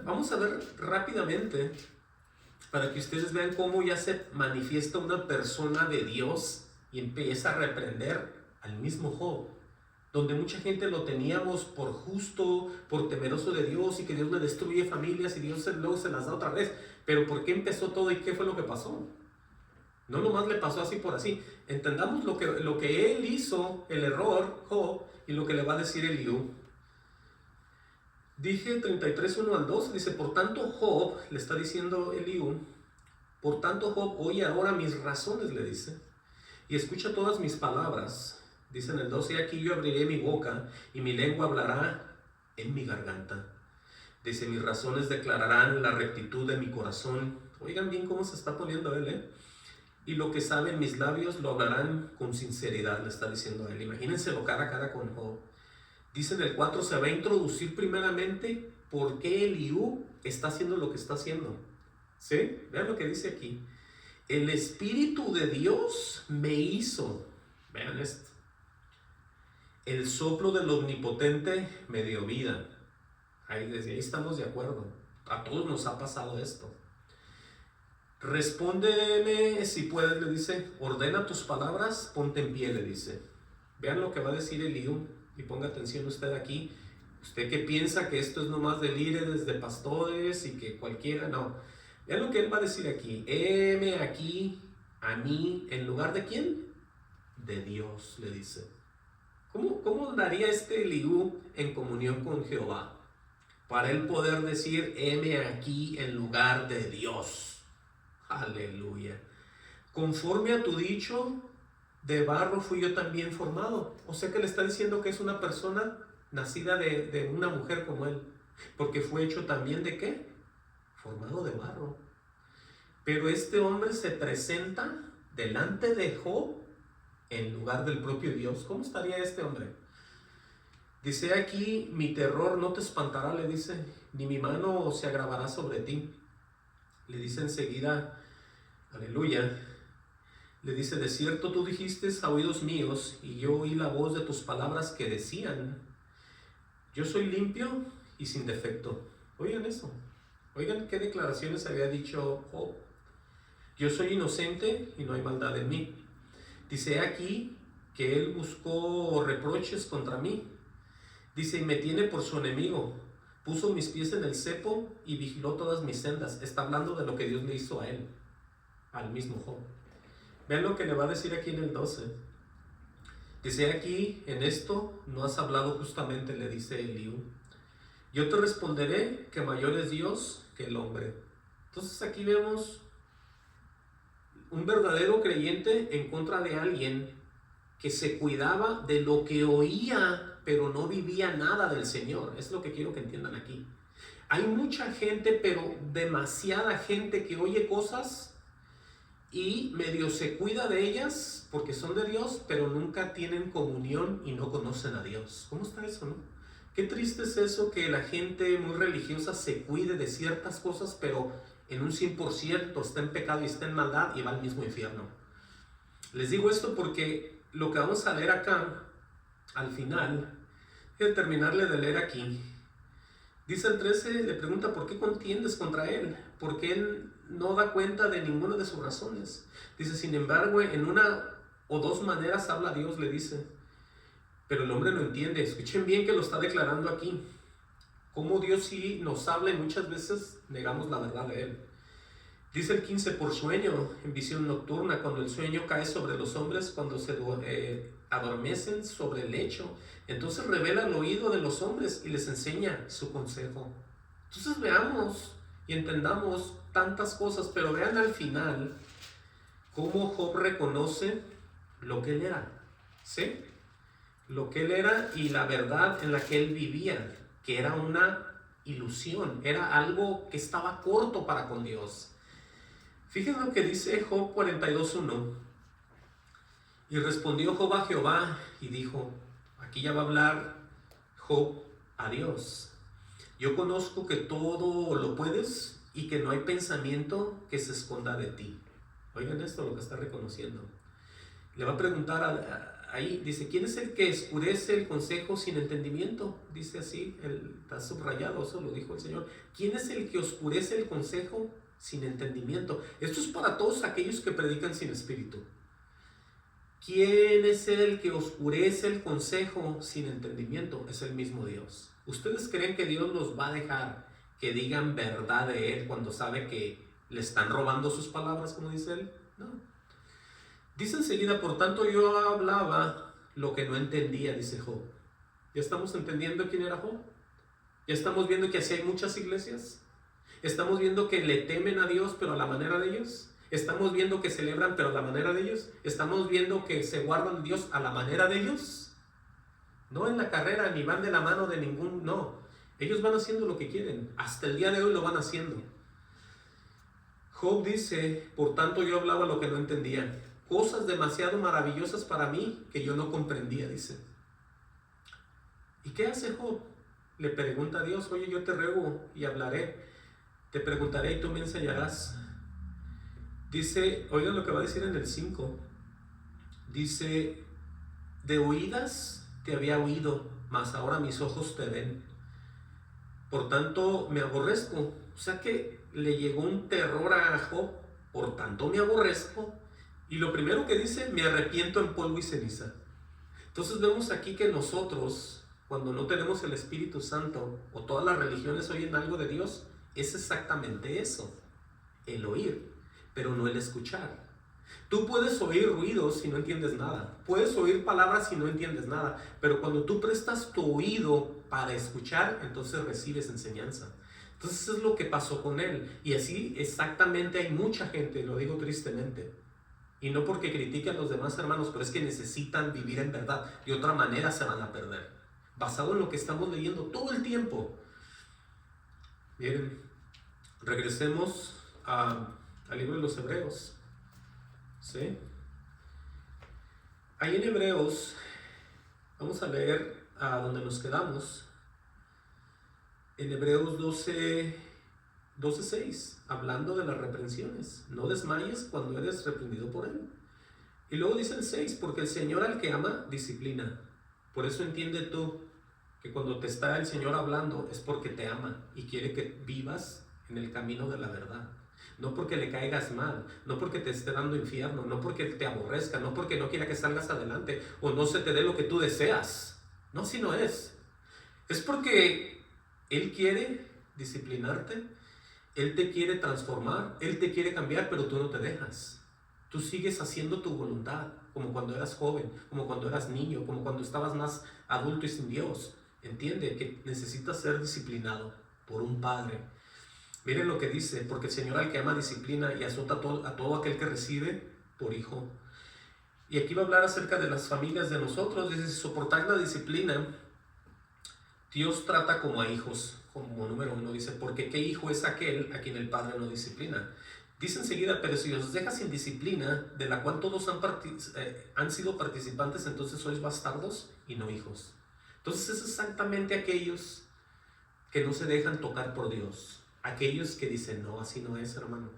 Vamos a ver rápidamente para que ustedes vean cómo ya se manifiesta una persona de Dios y empieza a reprender al mismo Job, donde mucha gente lo teníamos por justo, por temeroso de Dios, y que Dios le destruye familias y Dios luego se las da otra vez. Pero ¿por qué empezó todo y qué fue lo que pasó? No nomás le pasó así por así. Entendamos lo que él hizo, el error, Job, y lo que le va a decir Eliú. Dije 33:1-2, dice, por tanto Job, le está diciendo Eliú, por tanto Job, oye ahora mis razones, le dice, y escucha todas mis palabras. Dice en el 12, aquí yo abriré mi boca y mi lengua hablará en mi garganta. Dice, mis razones declararán la rectitud de mi corazón. Oigan bien cómo se está poniendo él, y lo que saben mis labios lo hablarán con sinceridad, le está diciendo a él. Imagínenselo cara a cara con Job. Dice en el 4, se va a introducir primeramente por qué Eliú está haciendo lo que está haciendo. ¿Sí? Vean lo que dice aquí. El Espíritu de Dios me hizo. Vean esto. El soplo del Omnipotente me dio vida. Desde ahí estamos de acuerdo. A todos nos ha pasado esto. Respóndeme si puedes, le dice, ordena tus palabras, ponte en pie, le dice. Vean lo que va a decir Eliú y ponga atención usted aquí. Usted que piensa que esto es nomás de líderes, de pastores y que cualquiera, no. Vean lo que él va a decir aquí. Heme aquí a mí, ¿en lugar de quién? De Dios, le dice. ¿Cómo andaría este Eliú en comunión con Jehová? Para él poder decir, heme aquí en lugar de Dios. Aleluya. Conforme a tu dicho, de barro fui yo también formado. O sea que le está diciendo que es una persona nacida de una mujer como él. Porque fue hecho también ¿de qué? Formado de barro. Pero este hombre se presenta delante de Job en lugar del propio Dios. ¿Cómo estaría este hombre? Dice aquí, mi terror no te espantará, le dice, ni mi mano se agravará sobre ti. Le dice enseguida, aleluya, le dice, de cierto tú dijiste a oídos míos, y yo oí la voz de tus palabras que decían, yo soy limpio y sin defecto. Oigan eso, oigan qué declaraciones había dicho Job. Yo soy inocente y no hay maldad en mí. Dice aquí que él buscó reproches contra mí. Dice, y me tiene por su enemigo. Puso mis pies en el cepo y vigiló todas mis sendas. Está hablando de lo que Dios le hizo a él, al mismo Job. Vean lo que le va a decir aquí en el 12. Dice aquí, en esto no has hablado justamente, le dice Eliú. Yo te responderé que mayor es Dios que el hombre. Entonces aquí vemos un verdadero creyente en contra de alguien que se cuidaba de lo que oía, pero no vivía nada del Señor. Es lo que quiero que entiendan aquí. Hay mucha gente, pero demasiada gente que oye cosas y medio se cuida de ellas porque son de Dios, pero nunca tienen comunión y no conocen a Dios. ¿Cómo está eso, no? Qué triste es eso, que la gente muy religiosa se cuide de ciertas cosas, pero en un 100% está en pecado y está en maldad y va al mismo infierno. Les digo esto porque lo que vamos a leer acá, al final, voy a terminarle de leer aquí. Dice el 13, le pregunta, ¿por qué contiendes contra él? Porque él no da cuenta de ninguna de sus razones. Dice, sin embargo, en una o dos maneras habla Dios, le dice. Pero el hombre no entiende. Escuchen bien que lo está declarando aquí. Cómo Dios sí nos habla y muchas veces negamos la verdad de él. Dice el 15, por sueño, en visión nocturna, cuando el sueño cae sobre los hombres, cuando se adormecen sobre el lecho, entonces revela el oído de los hombres y les enseña su consejo. Entonces veamos y entendamos tantas cosas, pero vean al final cómo Job reconoce lo que él era, ¿sí? Lo que él era y la verdad en la que él vivía, que era una ilusión, era algo que estaba corto para con Dios. Fíjense lo que dice Job 42:1. Y respondió Job a Jehová y dijo, aquí ya va a hablar Job a Dios. Yo conozco que todo lo puedes y que no hay pensamiento que se esconda de ti. Oigan esto, lo que está reconociendo. Le va a preguntar ahí, dice, ¿quién es el que oscurece el consejo sin entendimiento? Dice así, está subrayado, eso lo dijo el Señor. ¿Quién es el que oscurece el consejo sin entendimiento? Esto es para todos aquellos que predican sin espíritu. ¿Quién es el que oscurece el consejo sin entendimiento? Es el mismo Dios. ¿Ustedes creen que Dios los va a dejar que digan verdad de Él cuando sabe que le están robando sus palabras, como dice Él? No. Dice enseguida, por tanto yo hablaba lo que no entendía, dice Job. ¿Ya estamos entendiendo quién era Job? ¿Ya estamos viendo que así hay muchas iglesias? ¿Estamos viendo que le temen a Dios pero a la manera de ellos? ¿Estamos viendo que celebran pero a la manera de ellos? ¿Estamos viendo que se guardan a Dios a la manera de ellos? No en la carrera, ni van de la mano de ningún, no. Ellos van haciendo lo que quieren. Hasta el día de hoy lo van haciendo. Job dice, por tanto yo hablaba lo que no entendía. Cosas demasiado maravillosas para mí que yo no comprendía, dice. ¿Y qué hace Job? Le pregunta a Dios, oye, yo te ruego y hablaré. Te preguntaré y tú me enseñarás. Dice, oigan lo que va a decir en el 5. Dice, de oídas te había oído, mas ahora mis ojos te ven. Por tanto me aborrezco. O sea que le llegó un terror a Job por tanto me aborrezco. Y lo primero que dice, me arrepiento en polvo y ceniza. Entonces vemos aquí que nosotros, cuando no tenemos el Espíritu Santo, o todas las religiones oyen algo de Dios, es exactamente eso, el oír, pero no el escuchar. Tú puedes oír ruidos si no entiendes nada, puedes oír palabras si no entiendes nada, pero cuando tú prestas tu oído para escuchar, entonces recibes enseñanza. Entonces eso es lo que pasó con él, y así exactamente hay mucha gente, lo digo tristemente, y no porque critique a los demás hermanos, pero es que necesitan vivir en verdad, de otra manera se van a perder, basado en lo que estamos leyendo todo el tiempo. Miren, regresemos al libro de los Hebreos, ¿sí? Ahí en Hebreos, vamos a leer a donde nos quedamos, en Hebreos 12:6, hablando de las reprensiones. No desmayes cuando eres reprendido por él. Y luego dice el 6, porque el Señor al que ama, disciplina. Por eso entiende tú que cuando te está el Señor hablando es porque te ama y quiere que vivas en el camino de la verdad. No porque le caigas mal, no porque te esté dando infierno, no porque te aborrezca, no porque no quiera que salgas adelante o no se te dé lo que tú deseas. No, si no es. Es porque Él quiere disciplinarte, Él te quiere transformar, Él te quiere cambiar, pero tú no te dejas. Tú sigues haciendo tu voluntad, como cuando eras joven, como cuando eras niño, como cuando estabas más adulto y sin Dios. Entiende que necesitas ser disciplinado por un padre. Miren lo que dice, porque el Señor al que ama disciplina y azota a todo aquel que recibe por hijo. Y aquí va a hablar acerca de las familias de nosotros. Dice, si soportar la disciplina, Dios trata como a hijos, como número 1, dice, porque ¿qué hijo es aquel a quien el padre no disciplina? Dice enseguida, pero si os deja sin disciplina, de la cual todos han sido participantes, entonces sois bastardos y no hijos. Entonces es exactamente aquellos que no se dejan tocar por Dios. Aquellos que dicen, no, así no es, hermano.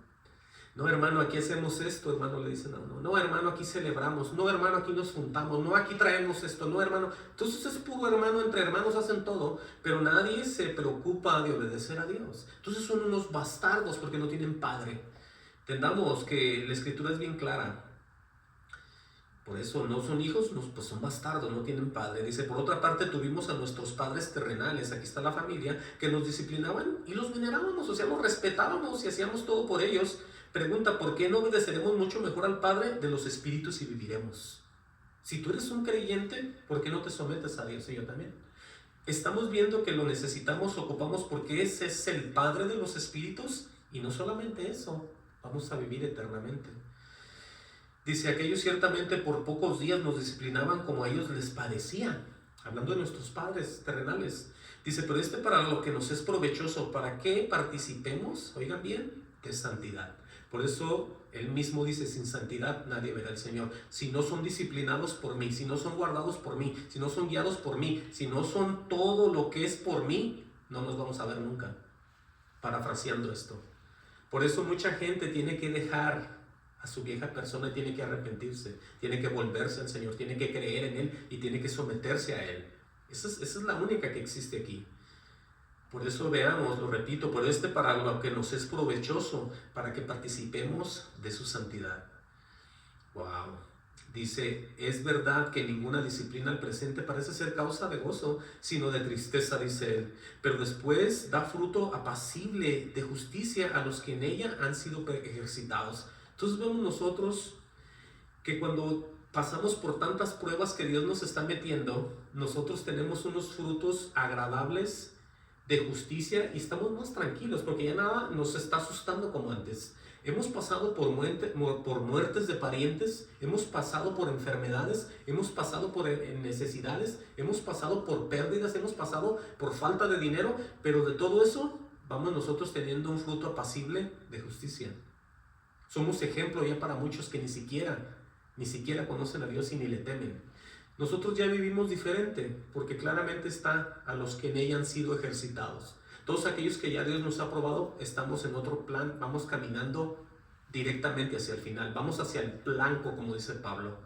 No, hermano, aquí hacemos esto, hermano, le dice, no, hermano, aquí celebramos, no, hermano, aquí nos juntamos, no, aquí traemos esto, no, hermano. Entonces es puro hermano, entre hermanos hacen todo, pero nadie se preocupa de obedecer a Dios. Entonces son unos bastardos porque no tienen padre. Entendamos que la escritura es bien clara. Por eso no son hijos, pues son bastardos, no tienen padre. Dice, por otra parte tuvimos a nuestros padres terrenales, aquí está la familia, que nos disciplinaban y los venerábamos, o sea, los respetábamos y hacíamos todo por ellos. Pregunta, ¿por qué no obedeceremos mucho mejor al Padre de los espíritus y viviremos? Si tú eres un creyente, ¿por qué no te sometes a Dios? Y yo también. Estamos viendo que lo necesitamos, ocupamos, porque ese es el Padre de los espíritus, y no solamente eso, vamos a vivir eternamente. Dice, aquellos ciertamente por pocos días nos disciplinaban como a ellos les parecía, hablando de nuestros padres terrenales. Dice, pero para lo que nos es provechoso, para que participemos, oigan bien, de santidad. Por eso él mismo dice, sin santidad nadie verá al Señor. Si no son disciplinados por mí, si no son guardados por mí, si no son guiados por mí, si no son todo lo que es por mí, no nos vamos a ver nunca. Parafraseando esto. Por eso mucha gente tiene que dejar a su vieja persona y tiene que arrepentirse, tiene que volverse al Señor, tiene que creer en Él y tiene que someterse a Él. Esa es la única que existe aquí. Por eso veamos, lo repito, por para lo que nos es provechoso, para que participemos de su santidad. Wow. Dice, es verdad que ninguna disciplina al presente parece ser causa de gozo, sino de tristeza, dice él. Pero después da fruto apacible de justicia a los que en ella han sido ejercitados. Entonces vemos nosotros que cuando pasamos por tantas pruebas que Dios nos está metiendo, nosotros tenemos unos frutos agradables de justicia y estamos más tranquilos porque ya nada nos está asustando como antes. Hemos pasado por muertes de parientes, hemos pasado por enfermedades, hemos pasado por necesidades, hemos pasado por pérdidas, hemos pasado por falta de dinero, pero de todo eso vamos nosotros teniendo un fruto apacible de justicia. Somos ejemplo ya para muchos que ni siquiera conocen a Dios y ni le temen. Nosotros ya vivimos diferente, porque claramente está a los que en ella han sido ejercitados. Todos aquellos que ya Dios nos ha probado, estamos en otro plan, vamos caminando directamente hacia el final, vamos hacia el blanco, como dice Pablo.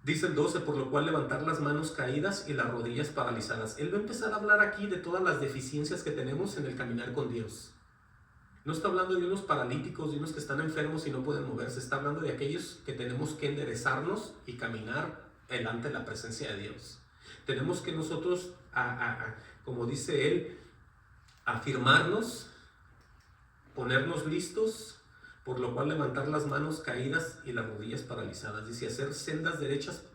Dice el 12, por lo cual levantar las manos caídas y las rodillas paralizadas. Él va a empezar a hablar aquí de todas las deficiencias que tenemos en el caminar con Dios. No está hablando de unos paralíticos, de unos que están enfermos y no pueden moverse. Está hablando de aquellos que tenemos que enderezarnos y caminar delante de la presencia de Dios. Tenemos que nosotros, como dice él, afirmarnos, ponernos listos, por lo cual levantar las manos caídas y las rodillas paralizadas. Dice, hacer sendas derechas,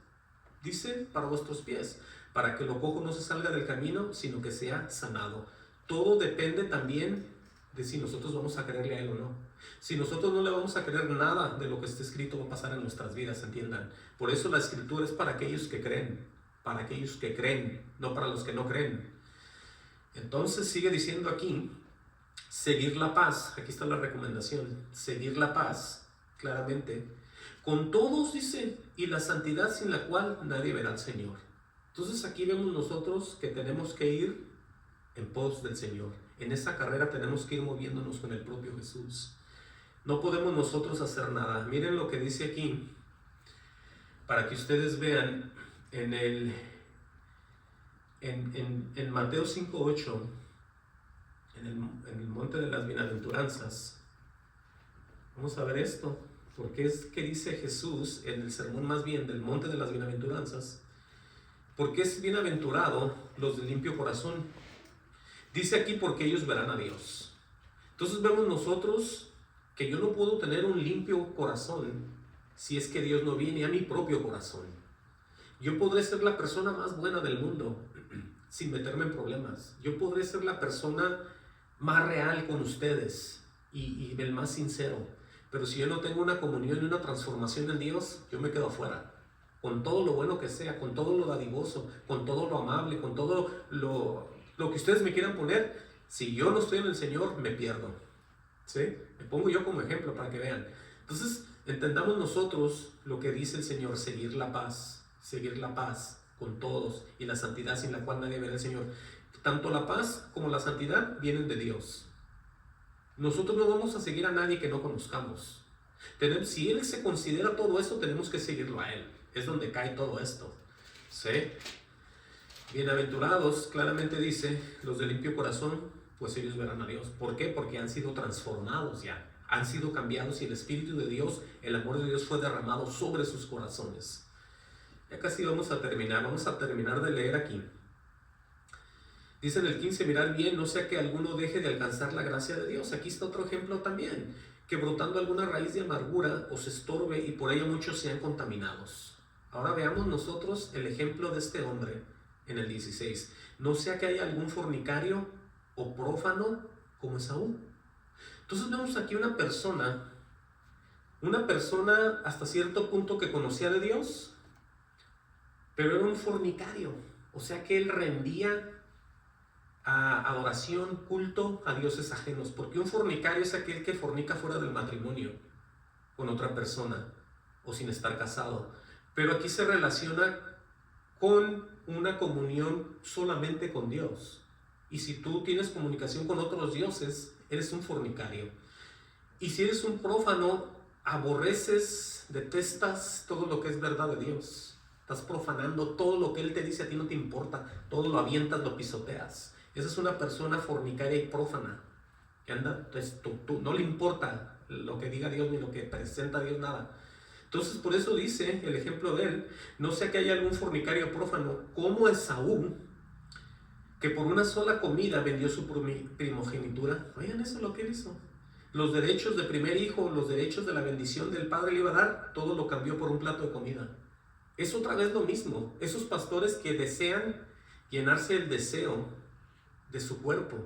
dice, para vuestros pies, para que lo cojo no se salga del camino, sino que sea sanado. Todo depende también de si nosotros vamos a creerle a él o no. Si nosotros no le vamos a creer nada de lo que está escrito, va a pasar en nuestras vidas, entiendan. Por eso la escritura es para aquellos que creen, no para los que no creen. Entonces sigue diciendo aquí, seguir la paz. Aquí está la recomendación, seguir la paz, claramente, con todos, dice, y la santidad sin la cual nadie verá al Señor. Entonces aquí vemos nosotros que tenemos que ir en pos del Señor. En esa carrera tenemos que ir moviéndonos con el propio Jesús. No podemos nosotros hacer nada. Miren lo que dice aquí, para que ustedes vean en Mateo 5:8, en el monte de las bienaventuranzas. Vamos a ver esto, porque es que dice Jesús en el sermón más bien del monte de las bienaventuranzas, porque es bienaventurado los de limpio corazón. Dice aquí, porque ellos verán a Dios. Entonces vemos nosotros que yo no puedo tener un limpio corazón si es que Dios no viene a mi propio corazón. Yo podré ser la persona más buena del mundo sin meterme en problemas. Yo podré ser la persona más real con ustedes y el más sincero. Pero si yo no tengo una comunión y una transformación en Dios, yo me quedo afuera. Con todo lo bueno que sea, con todo lo dadivoso, con todo lo amable, con todo lo que ustedes me quieran poner, si yo no estoy en el Señor, me pierdo. ¿Sí? Me pongo yo como ejemplo para que vean. Entonces, entendamos nosotros lo que dice el Señor, seguir la paz con todos y la santidad sin la cual nadie verá al Señor. Tanto la paz como la santidad vienen de Dios. Nosotros no vamos a seguir a nadie que no conozcamos. Si Él se considera todo esto, tenemos que seguirlo a Él. Es donde cae todo esto. ¿Sí? Bienaventurados, claramente dice, los de limpio corazón, pues ellos verán a Dios. ¿Por qué? Porque han sido transformados ya. Han sido cambiados y el Espíritu de Dios, el amor de Dios fue derramado sobre sus corazones. Ya casi vamos a terminar de leer aquí. Dice en el 15, mirad bien, no sea que alguno deje de alcanzar la gracia de Dios. Aquí está otro ejemplo también, que brotando alguna raíz de amargura os estorbe y por ello muchos sean contaminados. Ahora veamos nosotros el ejemplo de este hombre en el 16. No sea que haya algún fornicario o prófano como Esaú. Entonces vemos aquí una persona hasta cierto punto que conocía de Dios, pero era un fornicario. O sea que él rendía a adoración, culto a dioses ajenos, porque un fornicario es aquel que fornica fuera del matrimonio con otra persona o sin estar casado, pero aquí se relaciona con una comunión solamente con Dios. Y si tú tienes comunicación con otros dioses, eres un fornicario. Y si eres un prófano, aborreces, detestas todo lo que es verdad de Dios. Estás profanando todo lo que Él te dice, a ti no te importa, todo lo avientas, lo pisoteas. Esa es una persona fornicaria y prófana, que anda, entonces, tú no le importa lo que diga Dios ni lo que presenta Dios, nada. Entonces por eso dice el ejemplo de él, no sea que haya algún fornicario prófano como Esaú, que por una sola comida vendió su primogenitura. Oigan eso lo que él hizo. Los derechos de primer hijo, los derechos de la bendición del padre le iba a dar, todo lo cambió por un plato de comida. Es otra vez lo mismo. Esos pastores que desean llenarse el deseo de su cuerpo,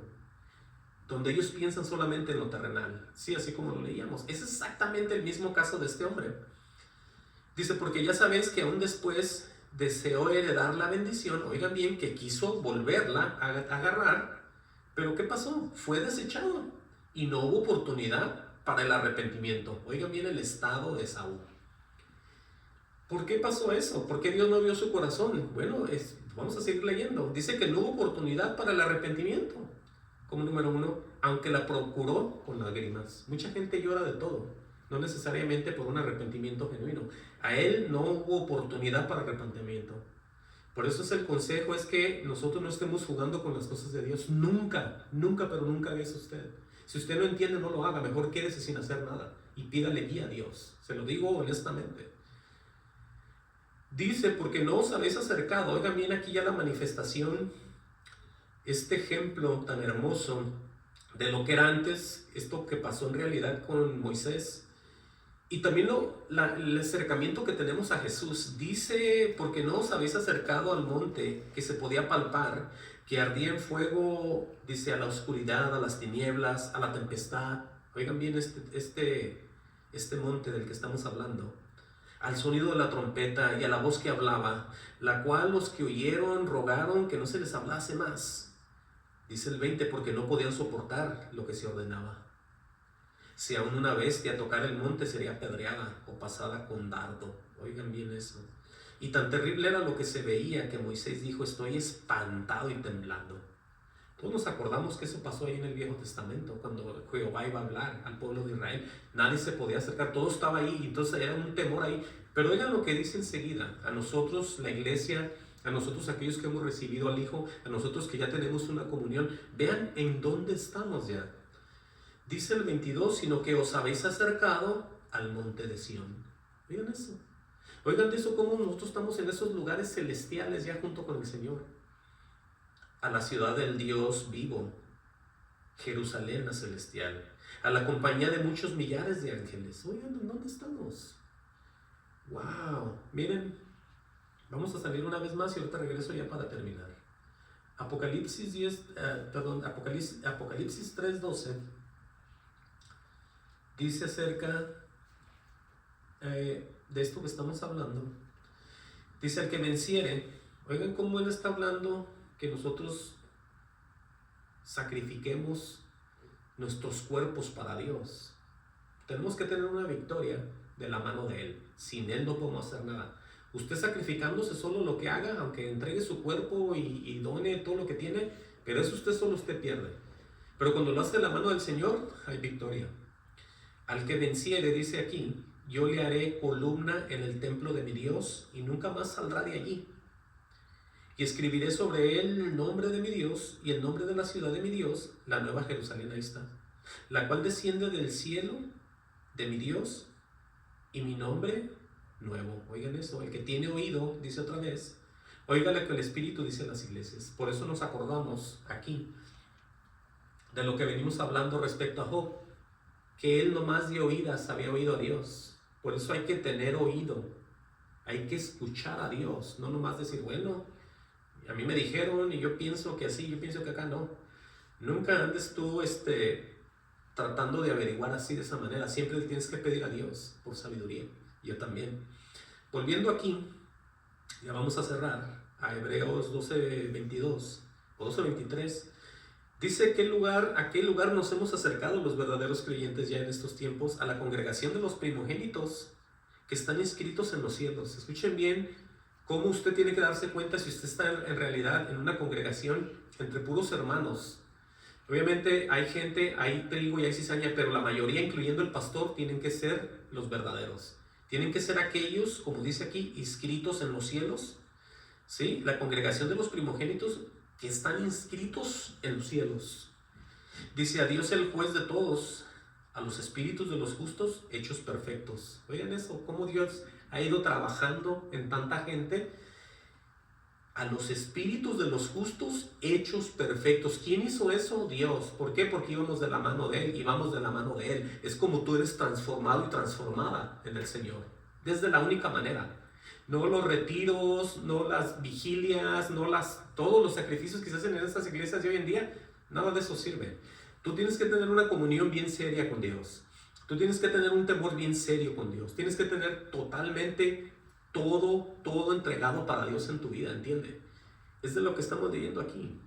donde ellos piensan solamente en lo terrenal. Sí, así como lo leíamos. Es exactamente el mismo caso de este hombre. Dice, porque ya sabéis que aún después deseó heredar la bendición, oigan bien, que quiso volverla a agarrar, pero ¿qué pasó? Fue desechado y no hubo oportunidad para el arrepentimiento. Oigan bien el estado de Saúl. ¿Por qué pasó eso? ¿Por qué Dios no vio su corazón? Bueno, vamos a seguir leyendo. Dice que no hubo oportunidad para el arrepentimiento. Como número 1, aunque la procuró con lágrimas. Mucha gente llora de todo, no necesariamente por un arrepentimiento genuino. A él no hubo oportunidad para arrepentimiento. Por eso es el consejo, es que nosotros no estemos jugando con las cosas de Dios. Nunca, nunca, pero nunca haga eso usted. Si usted no entiende, no lo haga. Mejor quédese sin hacer nada y pídale guía a Dios. Se lo digo honestamente. Dice, porque no os habéis acercado. Oigan bien aquí ya la manifestación, este ejemplo tan hermoso de lo que era antes, esto que pasó en realidad con Moisés. Y también el acercamiento que tenemos a Jesús. Dice, porque no os habéis acercado al monte que se podía palpar, que ardía en fuego, dice, a la oscuridad, a las tinieblas, a la tempestad. Oigan bien este monte del que estamos hablando. Al sonido de la trompeta y a la voz que hablaba, la cual los que oyeron rogaron que no se les hablase más. Dice el 20, porque no podían soportar lo que se ordenaba. Si aún una bestia tocara el monte sería apedreada o pasada con dardo. Oigan bien eso. Y tan terrible era lo que se veía que Moisés dijo, estoy espantado y temblando. Todos nos acordamos que eso pasó ahí en el Viejo Testamento, cuando Jehová iba a hablar al pueblo de Israel. Nadie se podía acercar, todo estaba ahí, entonces era un temor ahí. Pero oigan lo que dice enseguida, a nosotros la iglesia, a nosotros aquellos que hemos recibido al Hijo, a nosotros que ya tenemos una comunión, vean en dónde estamos ya. Dice el 22, sino que os habéis acercado al monte de Sión. Oigan eso. Oigan de eso, cómo nosotros estamos en esos lugares celestiales ya junto con el Señor. A la ciudad del Dios vivo, Jerusalén la celestial, a la compañía de muchos millares de ángeles. Oigan, ¿en dónde estamos? ¡Wow! Miren, vamos a salir una vez más y ahorita regreso ya para terminar. Apocalipsis 3:12 dice acerca de esto que estamos hablando. Dice, al que venciere, oigan cómo él está hablando, que nosotros sacrifiquemos nuestros cuerpos para Dios. Tenemos que tener una victoria de la mano de Él. Sin Él no podemos hacer nada. Usted sacrificándose solo lo que haga, aunque entregue su cuerpo y done todo lo que tiene, pero eso usted pierde. Pero cuando lo hace de la mano del Señor, hay victoria. Al que venciere, dice aquí, yo le haré columna en el templo de mi Dios y nunca más saldrá de allí. Y escribiré sobre él el nombre de mi Dios y el nombre de la ciudad de mi Dios, la nueva Jerusalén, ahí está, la cual desciende del cielo de mi Dios, y mi nombre nuevo. Oigan eso, el que tiene oído, dice otra vez, oiga lo que el Espíritu dice a las iglesias. Por eso nos acordamos aquí de lo que venimos hablando respecto a Job, que él nomás de oídas había oído a Dios. Por eso hay que tener oído, hay que escuchar a Dios, no nomás decir, bueno, a mí me dijeron y yo pienso que así, yo pienso que acá no. Nunca andes tú tratando de averiguar así de esa manera. Siempre le tienes que pedir a Dios por sabiduría. Yo también. Volviendo aquí, ya vamos a cerrar a Hebreos 12:22 o 12:23. Dice, ¿a qué lugar nos hemos acercado los verdaderos creyentes ya en estos tiempos? A la congregación de los primogénitos que están inscritos en los cielos. Escuchen bien cómo usted tiene que darse cuenta si usted está en realidad en una congregación entre puros hermanos. Obviamente hay gente, hay trigo y hay cizaña, pero la mayoría, incluyendo el pastor, tienen que ser los verdaderos. Tienen que ser aquellos, como dice aquí, inscritos en los cielos. ¿Sí? La congregación de los primogénitos que están inscritos en los cielos. Dice, a Dios el juez de todos, a los espíritus de los justos hechos perfectos. Oigan eso, cómo Dios ha ido trabajando en tanta gente. A los espíritus de los justos hechos perfectos. ¿Quién hizo eso? Dios. ¿Por qué? Porque íbamos de la mano de Él, íbamos de la mano de Él. Es como tú eres transformado y transformada en el Señor. Desde la única manera. No los retiros, no las vigilias, todos los sacrificios que se hacen en estas iglesias de hoy en día, nada de eso sirve. Tú tienes que tener una comunión bien seria con Dios. Tú tienes que tener un temor bien serio con Dios. Tienes que tener totalmente todo entregado para Dios en tu vida, ¿entiende? Es de lo que estamos leyendo aquí.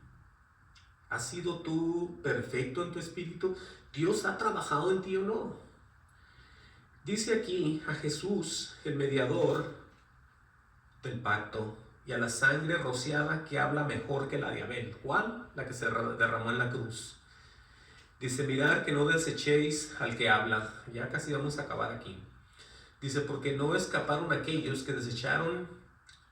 ¿Has sido tú perfecto en tu espíritu? ¿Dios ha trabajado en ti o no? Dice aquí a Jesús, el mediador del pacto, y a la sangre rociada que habla mejor que la de Abel. ¿Cuál? La que se derramó en la cruz. Dice, mirad que no desechéis al que habla. Ya casi vamos a acabar aquí. Dice, porque no escaparon aquellos que desecharon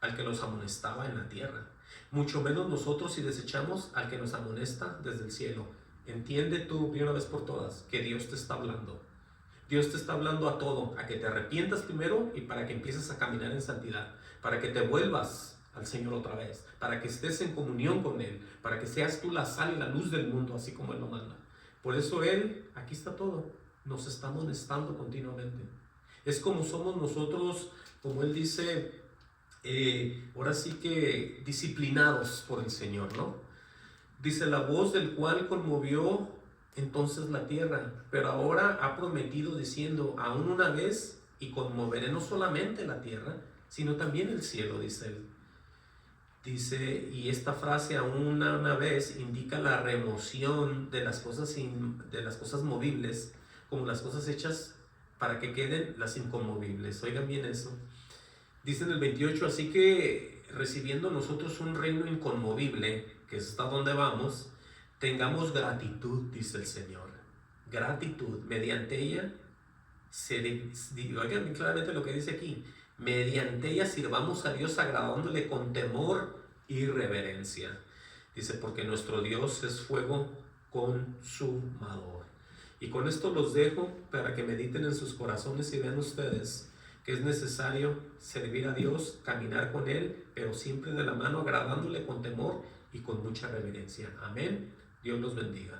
al que los amonestaba en la tierra. Mucho menos nosotros si desechamos al que nos amonesta desde el cielo. entiende tú de una vez por todas que Dios te está hablando. Dios te está hablando a todo, a que te arrepientas primero y para que empieces a caminar en santidad, para que te vuelvas al Señor otra vez, para que estés en comunión con Él, para que seas tú la sal y la luz del mundo, así como Él lo manda. Por eso Él, aquí está todo, nos está amonestando continuamente. Es como somos nosotros, como Él dice, ahora sí que disciplinados por el Señor, ¿no? Dice, la voz del cual conmovió entonces la tierra, pero ahora ha prometido diciendo, aún una vez, y conmoveré no solamente la tierra, sino también el cielo, dice él. Dice, y esta frase aún una vez indica la remoción de las cosas movibles, como las cosas hechas para que queden las inconmovibles. Oigan bien eso. Dice en el 28, así que recibiendo nosotros un reino inconmovible, que es hasta donde vamos, tengamos gratitud, dice el Señor. Gratitud, mediante ella, oigan claramente lo que dice aquí, mediante ella sirvamos a Dios agradándole con temor y reverencia. Dice, porque nuestro Dios es fuego consumador. Y con esto los dejo para que mediten en sus corazones y vean ustedes que es necesario servir a Dios, caminar con Él, pero siempre de la mano, agradándole con temor y con mucha reverencia. Amén. Dios los bendiga.